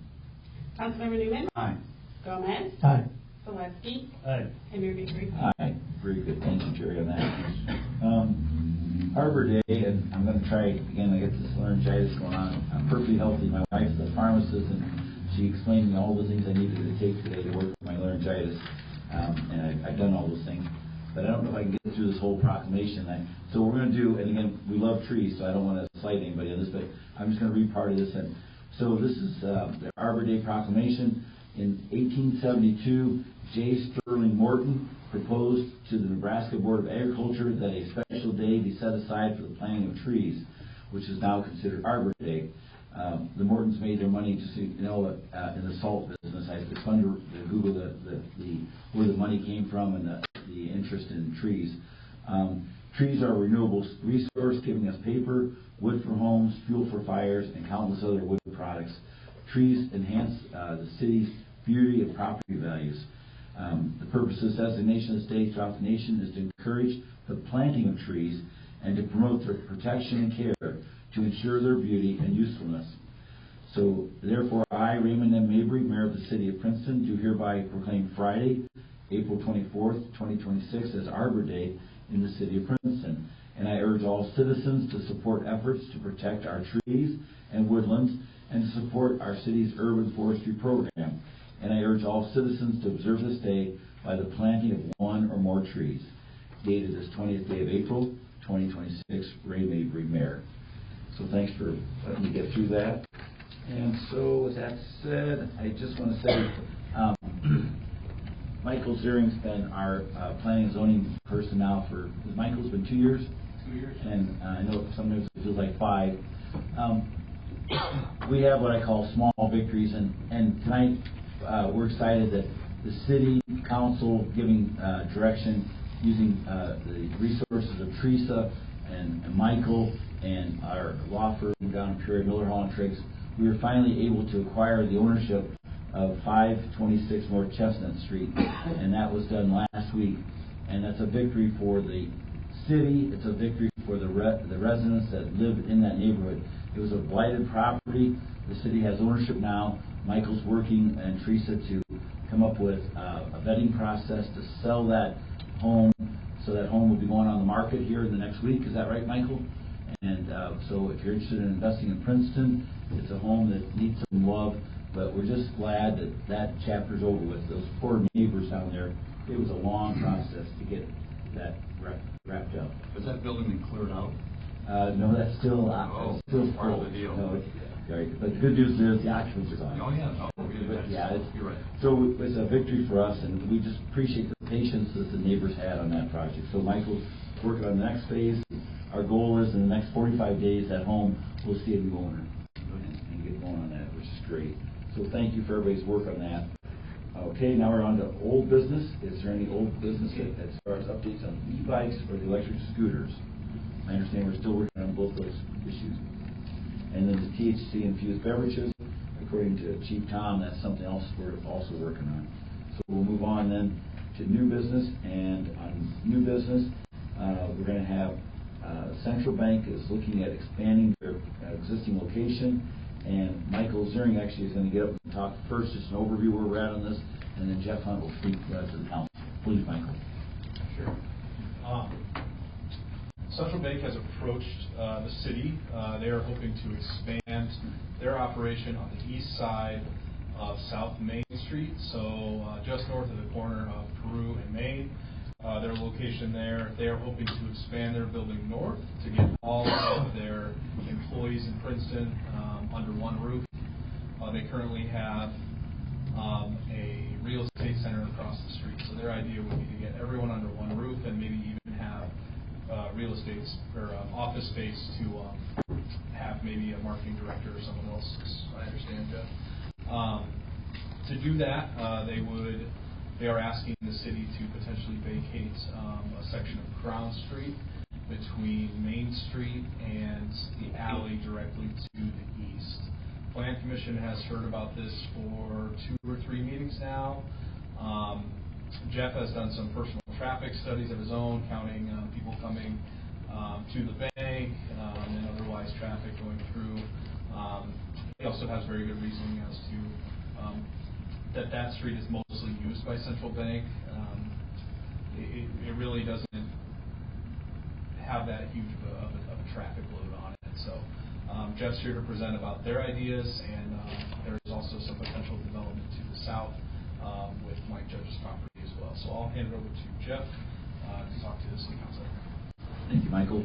Councilmember Newman. Aye. Gomez. Aye. Gillespie. Aye. And Mayor Vickery. that. Aye. Very good. Thank you, Jerry, on that. Arbor Day, and I'm going to try again. I get this laryngitis going on. I'm perfectly healthy. My wife is a pharmacist, and she explained to me all the things I needed to take today to work with my laryngitis, and I've done all those things. But I don't know if I can get through this whole proclamation. So we're going to do, and again, we love trees, so I don't want to slight anybody on this, but I'm just going to read part of this. And so this is the Arbor Day proclamation. In 1872, J. Sterling Morton proposed to the Nebraska Board of Agriculture that a special day be set aside for the planting of trees, which is now considered Arbor Day. The Mortons made their money, just so you know, in the salt business. It's fun to Google where the money came from and the interest in trees. Trees are a renewable resource, giving us paper, wood for homes, fuel for fires, and countless other wood products. Trees enhance the city's beauty and property values. The purpose of this designation of this day throughout the nation is to encourage the planting of trees and to promote their protection and care to ensure their beauty and usefulness. So, therefore, I, Raymond M. Mabry, Mayor of the City of Princeton, do hereby proclaim Friday, April 24th, 2026, as Arbor Day in the City of Princeton. And I urge all citizens to support efforts to protect our trees and woodlands and to support our city's urban forestry program. And I urge all citizens to observe this day by the planting of 1 or more trees. Dated this 20th day of April, 2026, Ray Mabry, Mayor. So thanks for letting me get through that. And so with that said, I just want to say Michael Ziering's been our planning and zoning person now for, Michael's been 2 years? 2 years. And I know sometimes it feels like 5. We have what I call small victories, and tonight we're excited that the city council giving direction using the resources of Teresa and Michael and our law firm down in Peoria, Miller Hall and Triggs. We were finally able to acquire the ownership of 526 North Chestnut Street, and that was done last week. And that's a victory for the city. It's a victory for the residents that live in that neighborhood. It was a blighted property. The city has ownership now. Michael's working, and Teresa, to come up with a vetting process to sell that home. So that home will be going on the market here in the next week. Is that right, Michael? And so if you're interested in investing in Princeton, it's a home that needs some love. But we're just glad that that chapter's over with. Those poor neighbors down there, it was a long process to get that wrapped up. Has that building been cleared out? No, that's still still part of the deal. No, right. But the good news is the occupancy's on. Oh, yeah. No, But yeah, you're right. So it's a victory for us, and we just appreciate the patience that the neighbors had on that project. So Michael's working on the next phase. Our goal is in the next 45 days at home, we'll see a new owner and get going on that, which is great. So thank you for everybody's work on that. Okay, now we're on to old business. Is there any old business as far as updates on e-bikes or the electric scooters? I understand we're still working on both those issues. And then the THC infused beverages, according to Chief Tom, that's something else we're also working on. So we'll move on then to new business. And on new business, we're going to have Central Bank is looking at expanding their existing location. And Michael Ziering actually is going to get up and talk first, just an overview where we're at on this, and then Jeff Hunt will speak to the council. Please, Michael. Sure. Central Bank has approached the city. They are hoping to expand their operation on the east side of South Main Street, so just north of the corner of Peru and Main. Their location there, they are hoping to expand their building north to get all of their employees in Princeton under one roof. They currently have a real estate center across the street, so their idea would be to get everyone under one roof and maybe even have real estate or office space to have maybe a marketing director or someone else, I understand, Jeff. To do that, they are asking the city to potentially vacate a section of Crown Street between Main Street and the alley directly to the east. Plan Commission has heard about this for 2 or 3 meetings now. Jeff has done some personal traffic studies of his own, counting people coming to the bank and otherwise traffic going through. He also has very good reasoning as to that street is mostly used by Central Bank. It really doesn't have that huge of a traffic load on it. So Jeff's here to present about their ideas, and there's also some potential development to the south with Mike Judge's property as well. So I'll hand it over to Jeff to talk to the city council. Thank you, Michael.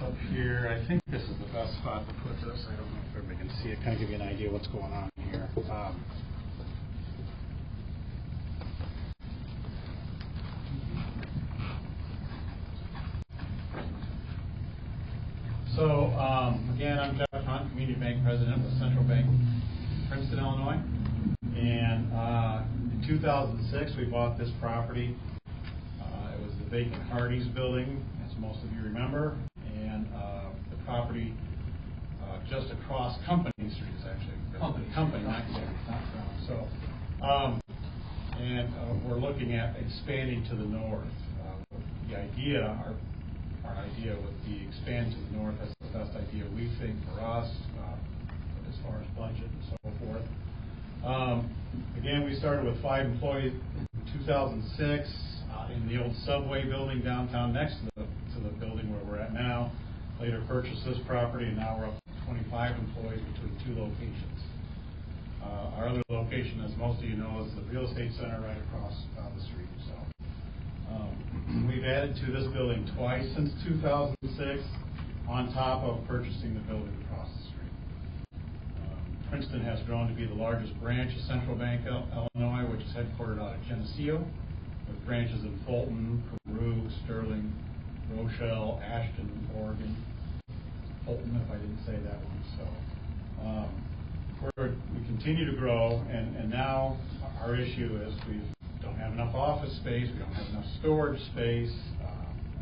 Up here, I think this is the best spot to put this. I don't know if everybody can see it. Kind of give you an idea what's going on here. Again, I'm Jeff Hunt, Community Bank President with Central Bank, Princeton, Illinois. And in 2006, we bought this property. It was the vacant Hardee's building, as most of you remember. And the property just across Company Street is actually Company, not Crown. So, we're looking at expanding to the north. The idea, our idea would be expand to the north. That's the best idea we think for us, as far as budget and so forth. Again, we started with 5 employees in 2006 in the old Subway building downtown next to the building where we're at now. Later purchased this property, and now we're up to 25 employees between 2 locations. Our other location, as most of you know, is the real estate center right across the street. So we've added to this building twice since 2006, on top of purchasing the building across the street. Princeton has grown to be the largest branch of Central Bank, Illinois, which is headquartered out of Geneseo, with branches in Fulton, Peru, Sterling, Rochelle, Ashton, Oregon, Fulton, if I didn't say that one. So we continue to grow, and now our issue is we don't have enough office space, we don't have enough storage space,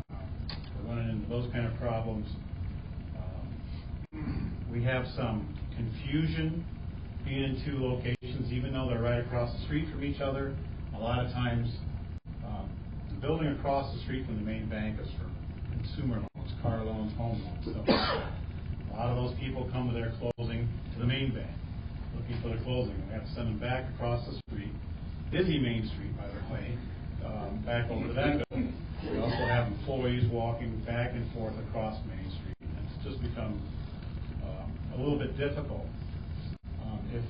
we're running into those kind of problems. We have some confusion being in 2 locations, even though they're right across the street from each other. A lot of times, the building across the street from the main bank is for consumer loans, car loans, home loans. So a lot of those people come to their closing to the main bank, looking for the closing. We have to send them back across the street, busy Main Street, by the way, back over to that building. We also have employees walking back and forth across Main Street, and it's just become a little bit difficult. If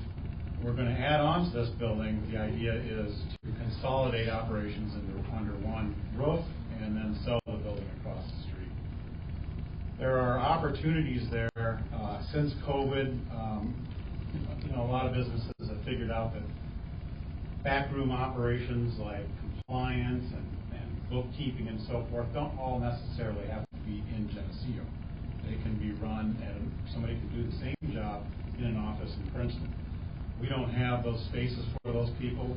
we're going to add on to this building, the idea is to consolidate operations under one roof and then sell the building across the street. There are opportunities there. Since COVID, a lot of businesses have figured out that backroom operations like compliance and bookkeeping and so forth don't all necessarily have to be in Geneseo. They can be run, and somebody can do the same job in an office in Princeton. We don't have those spaces for those people.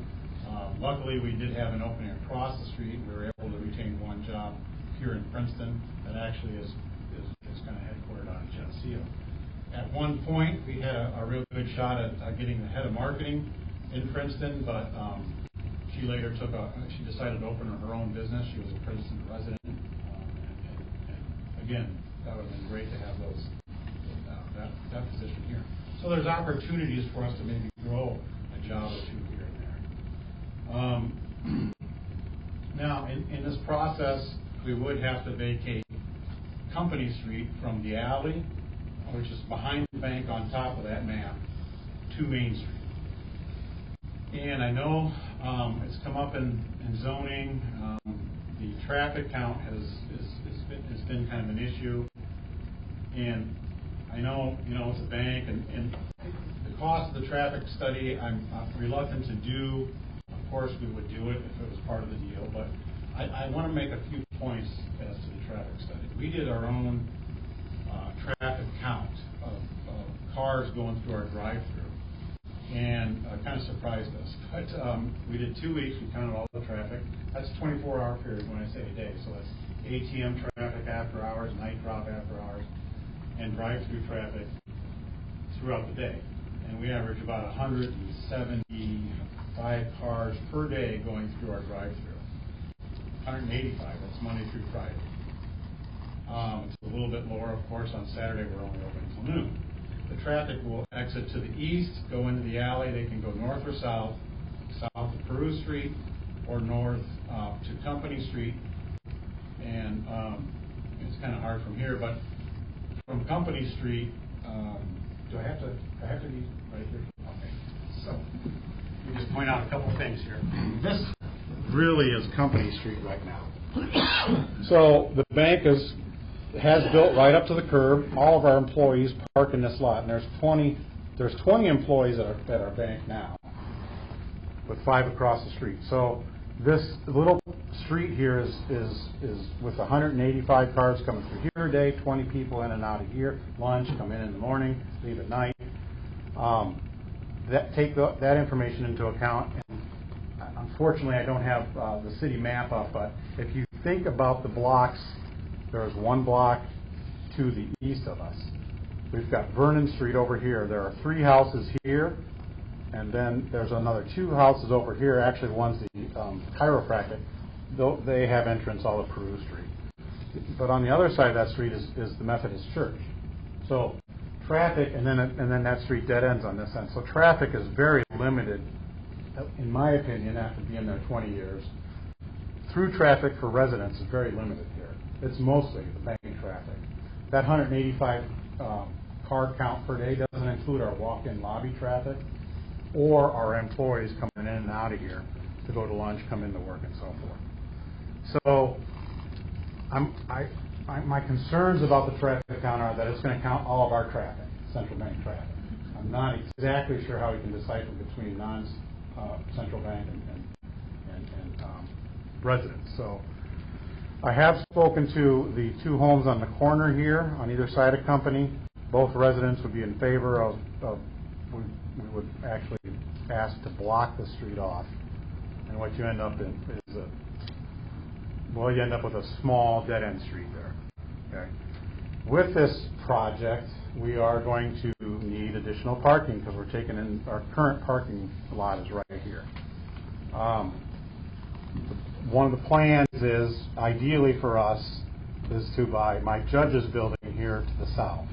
Luckily, we did have an opening across the street. We were able to retain one job here in Princeton that actually is kind of headquartered out of Geneseo. At one point, we had a real good shot at getting the head of marketing in Princeton, but she later she decided to open her own business. She was a Princeton resident, and again, that would have been great to have that position here. So there's opportunities for us to maybe grow a job or two here and there. Now, in this process, we would have to vacate Company Street from the alley, which is behind the bank on top of that map, to Main Street. And I know it's come up in zoning. The traffic count has been kind of an issue. And I know, it's a bank, and the cost of the traffic study, I'm reluctant to do. Of course, we would do it if it was part of the deal, but I want to make a few points as to the traffic study. We did our own traffic count of cars going through our drive-through, and kind of surprised us. But we did 2 weeks. We counted all the traffic. That's a 24-hour period when I say a day. So that's ATM traffic after hours, night drop after hours, and drive-through traffic throughout the day. And we average about 175 cars per day going through our drive-through. 185, that's Monday through Friday. It's a little bit lower, of course, on Saturday. We're only open until noon. The traffic will exit to the east, go into the alley. They can go north or south, south to Peru Street, or north to Company Street. And it's kind of hard from here, but from Company Street, do I have to be right here? Okay. So let me just point out a couple of things here. This really is Company Street right now. So the bank has built right up to the curb. All of our employees park in this lot, and there's 20 employees at our bank now, with 5 across the street. So this little street here is with 185 cars coming through here a day, 20 people in and out of here, lunch, come in the morning, leave at night. Take that information into account. And unfortunately, I don't have the city map up, but if you think about the blocks, there's one block to the east of us. We've got Vernon Street over here. There are 3 houses here, and then there's another 2 houses over here. Actually, one's the chiropractic. They have entrance all of Peru Street. But on the other side of that street is the Methodist Church. So traffic, and then that street dead ends on this end. So traffic is very limited, in my opinion, after being there 20 years. Through traffic for residents is very limited here. It's mostly the bank traffic. That 185 car count per day doesn't include our walk-in lobby traffic or our employees coming in and out of here to go to lunch, come into work, and so forth. So my concerns about the traffic count are that it's going to count all of our traffic, central bank traffic. I'm not exactly sure how we can decipher between non-central bank and residents. So I have spoken to the 2 homes on the corner here on either side of Company. Both residents would be in favor of we would actually ask to block the street off. And what you end up in is you end up with a small dead-end street there. Okay. With this project, we are going to need additional parking because we're taking in our current parking lot is right here. One of the plans is, ideally for us, is to buy Mike Judge's building here to the south.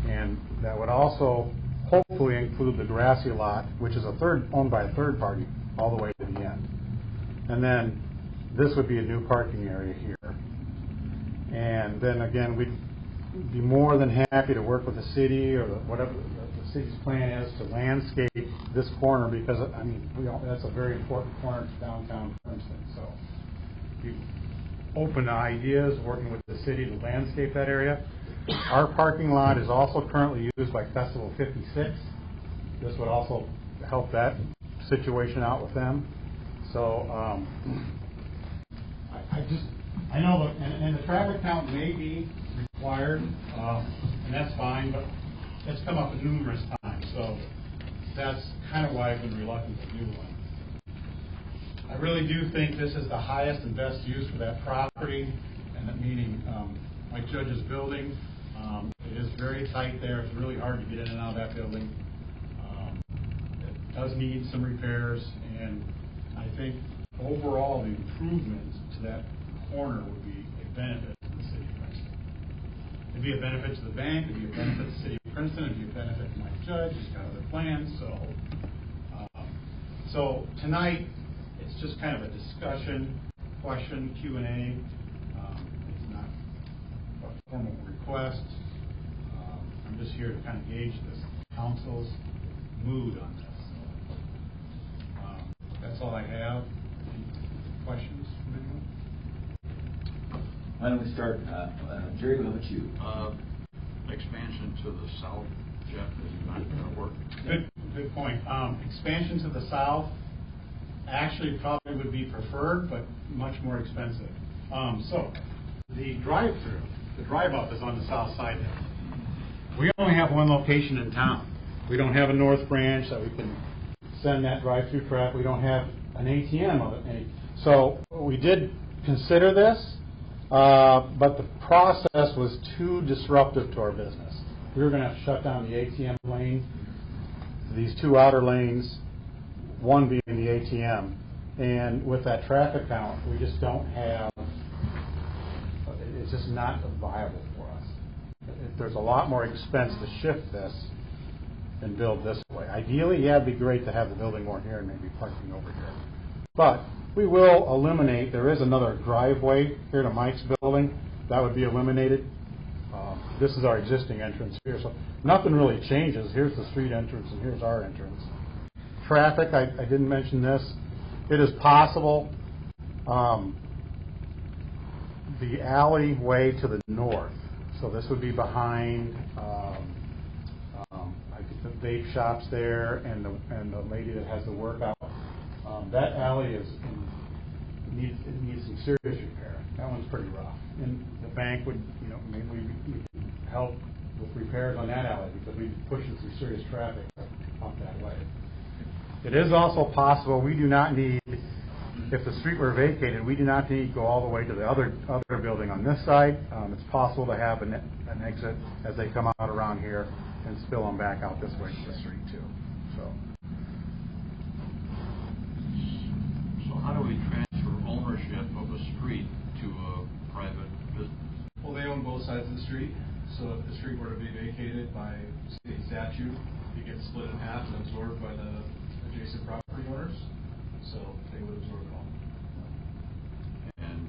And that would also hopefully include the grassy lot, which is owned by a third party, all the way to the end. And then this would be a new parking area here. And then again, we'd be more than happy to work with the city or whatever the city's plan is to landscape this corner, because that's a very important corner to downtown Princeton. So be open to ideas, working with the city to landscape that area. Our parking lot is also currently used by Festival 56. This would also help that situation out with them. So I know, and the traffic count may be required, and that's fine, but it's come up numerous times, so that's kind of why I've been reluctant to do one. I really do think this is the highest and best use for that property, and that meaning Mike Judge's building. It is very tight there. It's really hard to get in and out of that building. It does need some repairs, and I think overall the improvement to that corner would be a benefit to the city of Princeton. It'd be a benefit to the bank, it'd be a benefit to the city of Princeton, it'd be a benefit to Mike Judge. He's got other plans, so So tonight, it's just kind of a discussion, question, Q&A. It's not a formal request. I'm just here to kind of gauge this council's mood on this. That's all I have. Any questions from anyone? Why don't we start, Jerry, what about you? Expansion to the south, Jeff, is not going to work. Good point. Expansion to the south actually probably would be preferred, but much more expensive. So the drive-through, the drive-up is on the south side there. We only have one location in town. We don't have a north branch that we can send that drive-through traffic. We don't have an ATM of it. So we did consider this, but the process was too disruptive to our business. We were going to have to shut down the ATM lane, these two outer lanes, one being the ATM. And with that traffic count, we just don't have, it's just not viable for us. There's a lot more expense to shift this and build this way. Ideally, yeah, it'd be great to have the building more here and maybe parking over here. But we will eliminate, there is another driveway here to Mike's building. That would be eliminated. This is our existing entrance here, so nothing really changes. Here's the street entrance and here's our entrance. Traffic, I didn't mention this. It is possible the alleyway to the north, so this would be behind I think the vape shops there and the lady that has the workout. That alley needs some serious repair. That one's pretty rough. And the bank would, maybe we could help with repairs on that alley because we'd be pushing some serious traffic up that way. It is also possible we do not need, if the street were vacated, we do not need to go all the way to the other building on this side. It's possible to have an exit as they come out around here and spill them back out this way to the street too. So how do we transfer ownership of a street to a private business? Well, they own both sides of the street, so if the street were to be vacated by state statute, it gets split in half and absorbed by the adjacent property owners, so they would absorb it all. And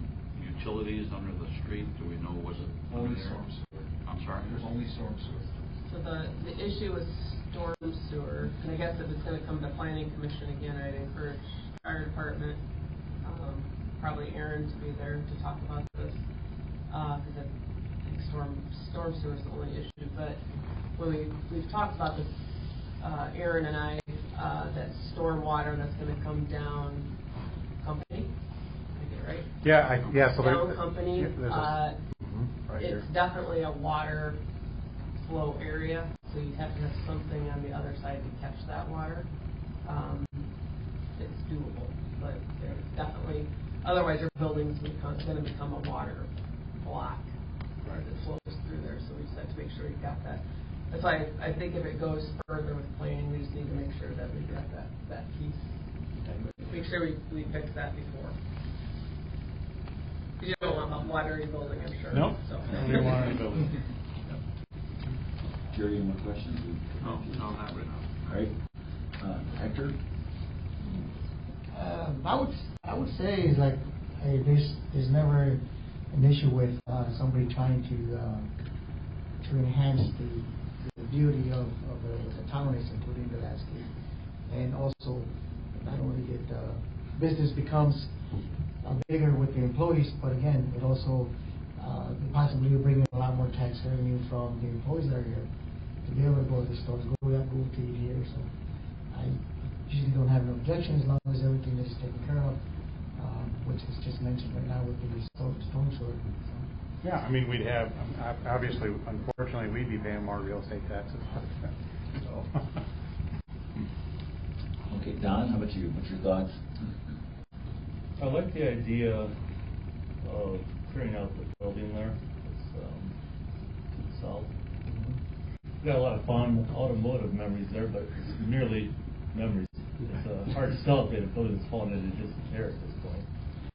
utilities under the street, do we know, was it only storm sewer? I'm sorry? There's only storm sewer. So the issue is storm sewer, and I guess if it's going to come to planning commission again, I'd encourage fire department, probably Aaron to be there to talk about this, because I think storm sewer is the only issue. But when we've talked about this, Aaron and I, that storm water that's going to come down company. Did I get it right? Yeah. So down company. Right it's here. Definitely a water flow area, so you have to have something on the other side to catch that water. It's doable, but there's definitely, otherwise your building's going to become a water block as it flows through there, so we just have to make sure we've got that. That's why I think if it goes further with planning, we just need to make sure that we've got that piece. Make sure we fix that before. You don't want a watery building, I'm sure. Nope. So. Only watery building. Jerry, any more questions? No, not right now. All right. Hector? I would say is like there's never an issue with somebody trying to enhance the beauty of the town, including the landscape, and also not only that business becomes bigger with the employees, but again it also possibly will bring in a lot more tax revenue from the employees that are here to be able to go to the stores, go to eat here. So I usually don't have an objection as long as everything is taken care of, which is just mentioned right now with the storm sewer. Yeah, I mean, we'd have, obviously, unfortunately, we'd be paying more real estate taxes. So. Okay, Don, how about you? What's your thoughts? I like the idea of clearing out the building there. It's to the south. We've got a lot of fond automotive memories there, but it's merely memories. It's hard to celebrate a building that's fallen into disrepair at this point.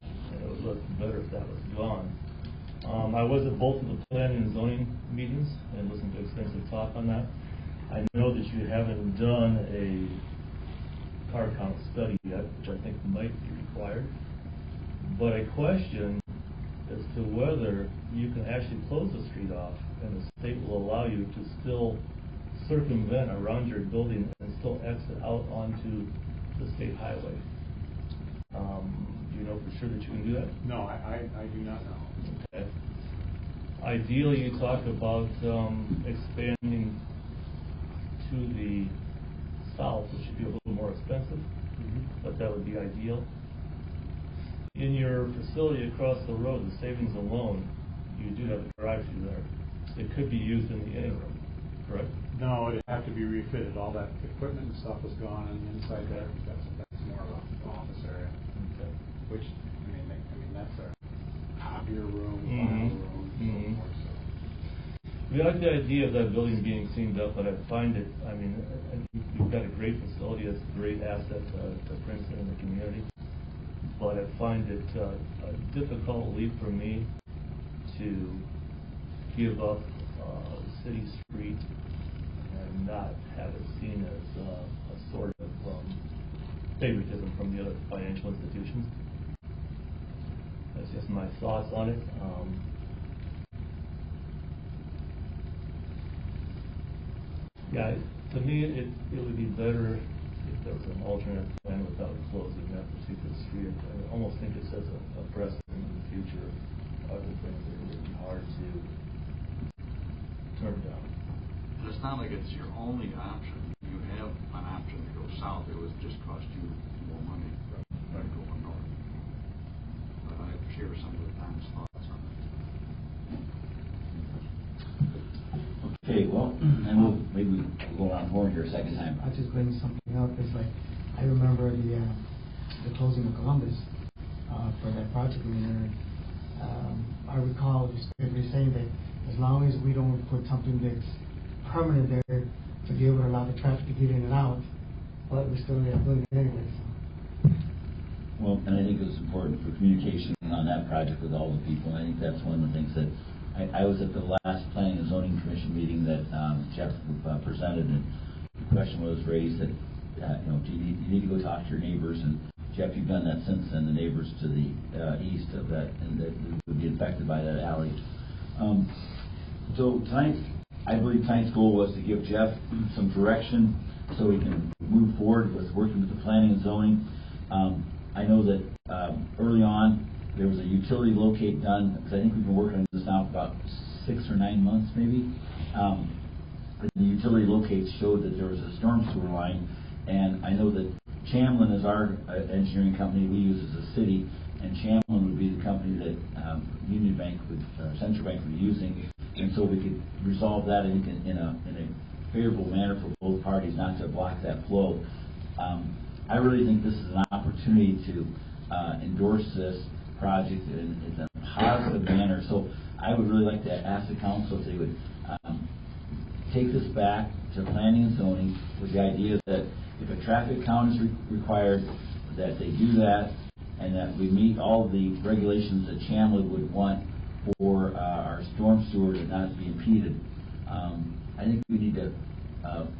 And it would look better if that was gone. I was at both of the planning and zoning meetings and listened to extensive talk on that. I know that you haven't done a car count study yet, which I think might be required. But I question as to whether you can actually close the street off and the state will allow you to still circumvent around your building and still exit out onto the state highway. Do you know for sure that you can do that? No, I do not know. Okay. Ideally, you talk about expanding to the south, which should be a little more expensive, but that would be ideal. In your facility across the road, the savings and loan, you do have a drive-through there. It could be used in the interim, correct? No, it'd have to be refitted. All that equipment and stuff was gone on the inside there. That's more of an office area. Okay. Which, I mean, that's our copier room, file room, so forth. So. We like the idea of that building being cleaned up, but I find it, I mean, we've got a great facility. It's a great asset to Princeton and the community. But I find it a difficult leap for me to give up city street and not have it seen as a sort of favoritism from the other financial institutions. That's just my thoughts on it. Yeah, to me, it would be better if there was an alternate plan without closing that particular street. I almost think it sets a precedent in the future. Other things that it would be hard to turn down. It's not like it's your only option. You have an option to go south. It would just cost you more money than going north. But I share some of Don's thoughts on that. Okay, well, and we'll maybe go on board here a second time. I'll just bring something up. It's like, I remember the closing of Columbus for that project. I recall specifically saying that as long as we don't put something that's permanent there to be able to allow the traffic to get in and out, but we still have doing it anyway. So. Well, and I think it was important for communication on that project with all the people. I think that's one of the things that I was at the last Planning and Zoning Commission meeting that Jeff presented, and the question was raised that do you need to go talk to your neighbors, and Jeff, you've done that since then. The neighbors to the east of that, and that would be affected by that alley. So tonight, I believe tonight's goal was to give Jeff some direction so he can move forward with working with the planning and zoning. I know that early on there was a utility locate done, because I think we've been working on this now for about 6 or 9 months maybe. The utility locate showed that there was a storm sewer line, and I know that Chamlin is our engineering company we use as a city, and Chamlin would be the company that Union Bank Central Bank would be using, and so we could resolve that in a favorable manner for both parties, not to block that flow. I really think this is an opportunity to endorse this project in a positive manner. So I would really like to ask the council if they would take this back to planning and zoning with the idea that if a traffic count is required, that they do that, and that we meet all the regulations that Chamlin would want for our storm sewer to not be impeded. I think we need to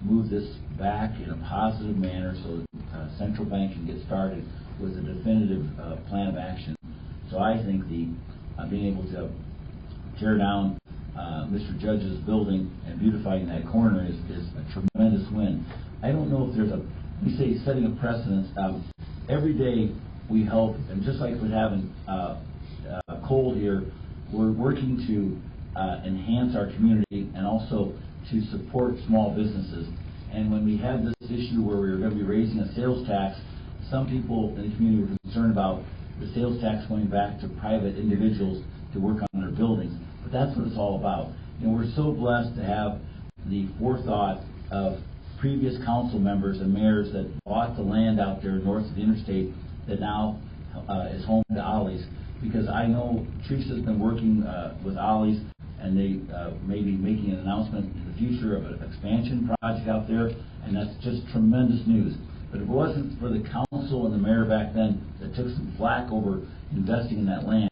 move this back in a positive manner so that Central Bank can get started with a definitive plan of action. So I think being able to tear down Mr. Judge's building and beautifying that corner is a tremendous win. I don't know if there's we say setting a precedence. Every day we help, and just like we're having cold here, we're working to enhance our community and also to support small businesses. And when we had this issue where we were going to be raising a sales tax, some people in the community were concerned about the sales tax going back to private individuals to work on their buildings. But that's what it's all about. We're so blessed to have the forethought of previous council members and mayors that bought the land out there north of the interstate that now is home to Ollie's. Because I know Teresa's been working with Ollie's, and they may be making an announcement in the future of an expansion project out there, and that's just tremendous news. But if it wasn't for the council and the mayor back then that took some flack over investing in that land,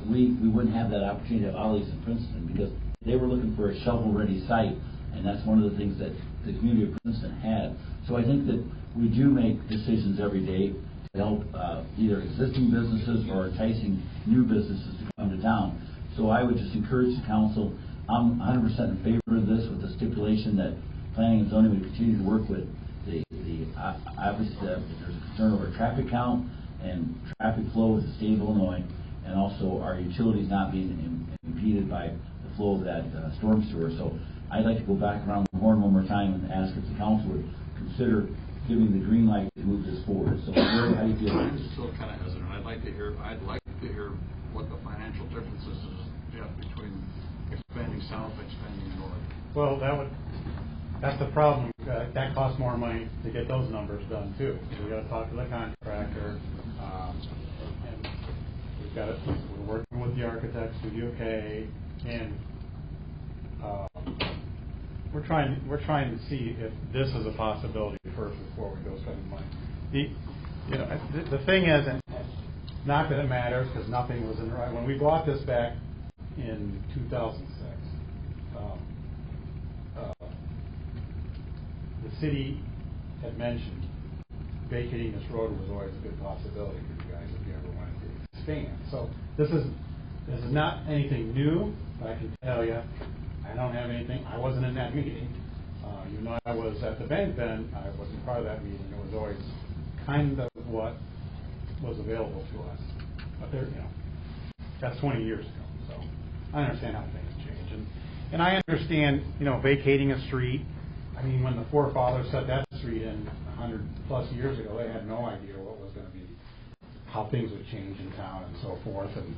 we wouldn't have that opportunity to have Ollie's in Princeton, because they were looking for a shovel-ready site, and that's one of the things that the community of Princeton had. So I think that we do make decisions every day to help either existing businesses or enticing new businesses to come to town. So I would just encourage the council, I'm 100% in favor of this with the stipulation that planning and zoning would continue to work with obviously there's a concern over traffic count and traffic flow with the state of Illinois, and also our utilities not being impeded by the flow of that storm sewer. So I'd like to go back around the horn one more time and ask if the council would consider giving the green light to move this forward. So Joe, how do you feel? I'm still kind of hesitant. I'd like to hear what the financial differences is, Jeff, between expanding south, expanding north. Well, that's the problem. That costs more money to get those numbers done too. We got to talk to the contractor, and we're working with the architects to the OK, and we're trying to see if this is a possibility first before we go spending money. The thing is, and not that it matters because nothing was in the right. When we bought this back in 2006. The city had mentioned vacating this road was always a good possibility for you guys if you ever wanted to expand. So this is not anything new, but I can tell you, I don't have anything. I wasn't in that meeting. I was at the bank then. I wasn't part of that meeting. It was always kind of what was available to us. But that's 20 years ago. So I understand how things change, and I understand, vacating a street. I mean, when the forefathers set that street in 100+ years ago, they had no idea what was going to be, how things would change in town and so forth. And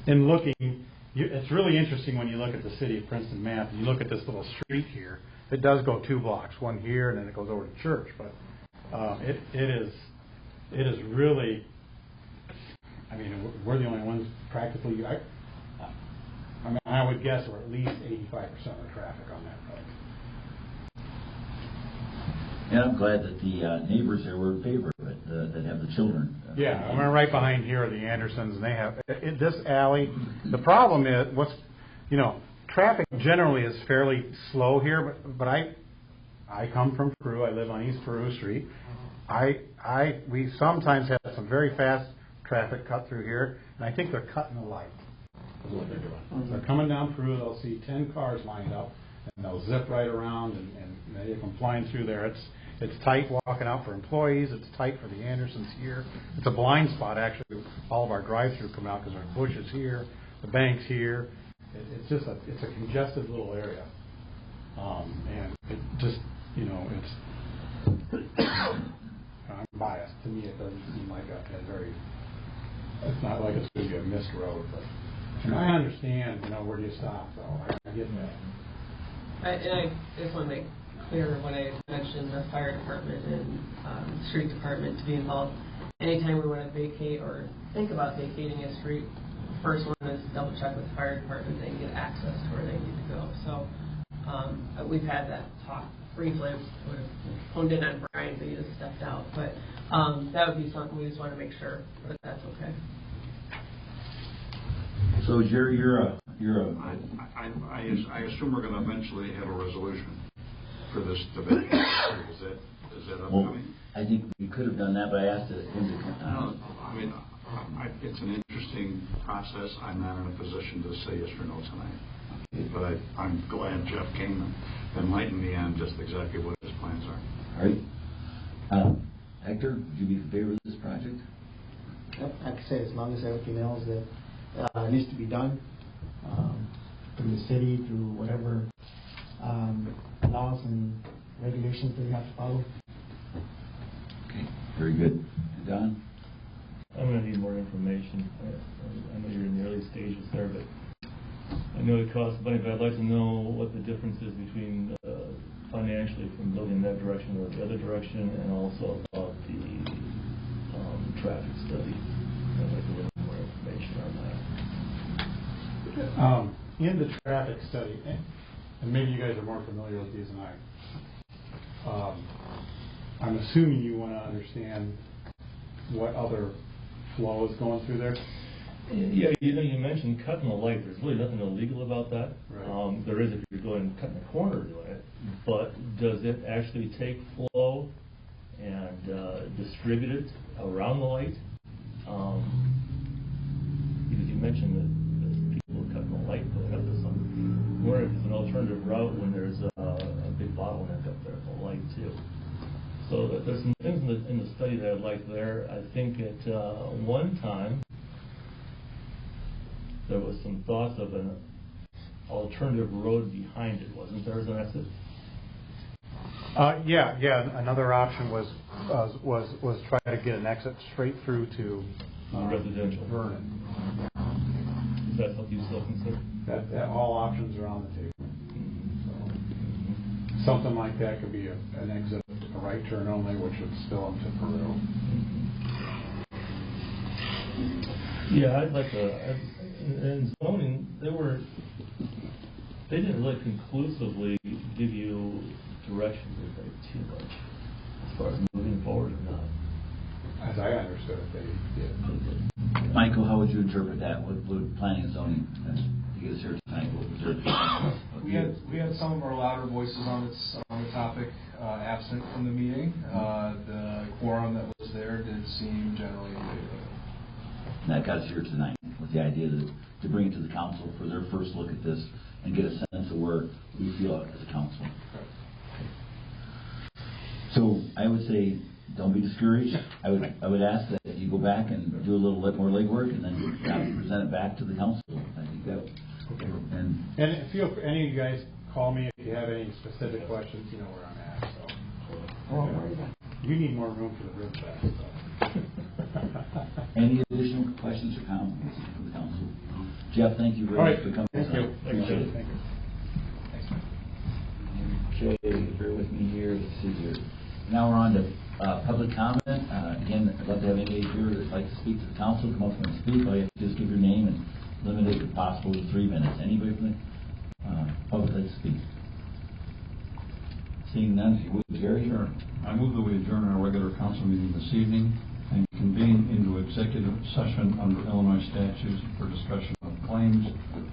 in looking, it's really interesting when you look at the city of Princeton map. You look at this little street here. It does go 2 blocks, one here, and then it goes over to church. But it is really. I mean, we're the only ones practically. I would guess we're at least 85% of the traffic on that road. And I'm glad that the neighbors there were in favor of it, that have the children. Yeah, I mean, right behind here are the Andersons, and they have this alley. The problem is, traffic generally is fairly slow here, but I come from Peru. I live on East Peru Street. We sometimes have some very fast traffic cut through here, and I think they're cutting the light. Is what they're doing. They're coming down Peru. They'll see 10 cars lined up, and they'll zip right around, and they come flying through there. It's tight walking out for employees. It's tight for the Andersons here. It's a blind spot, actually. All of our drive-through come out because our Bush is here, the bank's here. It's just it's a congested little area, and it just I'm biased. To me, it doesn't seem like a very. It's not like it's going to be a missed road, but I understand. Where do you stop? So I get that. I just want to make clear when I mentioned the fire department and street department to be involved. Anytime we want to vacate or think about vacating a street, the first one is double check with the fire department they can get access to where they need to go. So we've had that talk briefly. I would have honed in on Brian, but he just stepped out. But that would be something we just want to make sure that that's okay. So Jerry, I assume we're going to eventually have a resolution for this debate. Is that upcoming? I think we could have done that, but I asked him to. No, I mean, it's an interesting process. I'm not in a position to say yes or no tonight. But I'm glad Jeff came and enlightened me on just exactly what his plans are. All right. Hector, would you be in favor of this project? Yep, like I said, as long as everything else that needs to be done through the city, through whatever laws and regulations that we have to follow. Okay, very good. Don? I'm going to need more information. I know you're in the early stages there, but I know it costs money, but I'd like to know what the difference is between financially from building that direction or the other direction, and also about the traffic study. I'd like a little more information on that. In the traffic study, and maybe you guys are more familiar with these than I. I'm assuming you want to understand what other flow is going through there. Yeah, you mentioned cutting the light. There's really nothing illegal about that. Right. There is if you're going cutting the corner doing it, but does it actually take flow distribute it around the light. Because you mentioned that people are cutting the light going up to some. I wonder if it's an alternative route when there's a big bottleneck up there for light too. So there's some things in the study that I'd like there. I think at one time there was some thoughts of an alternative road behind it. Wasn't there as an exit? Yeah. Another option was try to get an exit straight through to residential Vernon. Is that something you still consider? That all options are on the table. So, something like that could be an exit, a right turn only, which would spill into Peru. Yeah, I'd like to. In zoning, they didn't really conclusively give you direction too much as far as moving forward or not. As I understood it, they did. Michael, how would you interpret that? What planning and zoning, to get us here tonight, what was their We had some of our louder voices on the topic absent from the meeting. The quorum that was there did seem generally in favor. And that got us here tonight with the idea to bring it to the council for their first look at this and get a sense of where we feel as a council. So I would say, don't be discouraged. I would ask that you go back and do a little bit more legwork and then present it back to the council. I think that. Okay. And if any of you guys call me if you have any specific questions, you know where I'm at. So. You need more room for the rib fest. So. Any additional questions or comments from the council? Jeff, thank you very much for coming. Thank you. Appreciate it. Thank you. Okay, bear with me here. Let's see here. Now we're on to public comment. Again, I'd love to have anybody here that'd like to speak to the council. Come up and speak. All you have to do is give your name and limit it if possible to 3 minutes. Anybody from the public like to speak? Seeing none, if you would, Jerry. Sure. I move that we adjourn our regular council meeting this evening and convene into executive session under Illinois statutes for discussion of claims,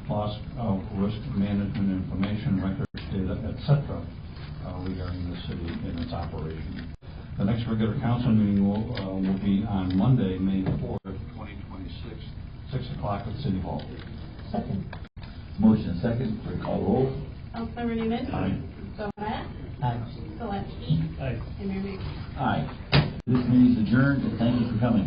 loss of risk management information, records, data, etc. Regarding the city and its operation. The next regular council meeting will be on Monday, May 4th, 2026, 6 o'clock at City Hall. Second. Motion and second. Call roll. Councilmember Newman. Aye. Bonet. Aye. Gillespie. Aye. And Mayor Mabry. Aye. This meeting is adjourned, and thank you for coming.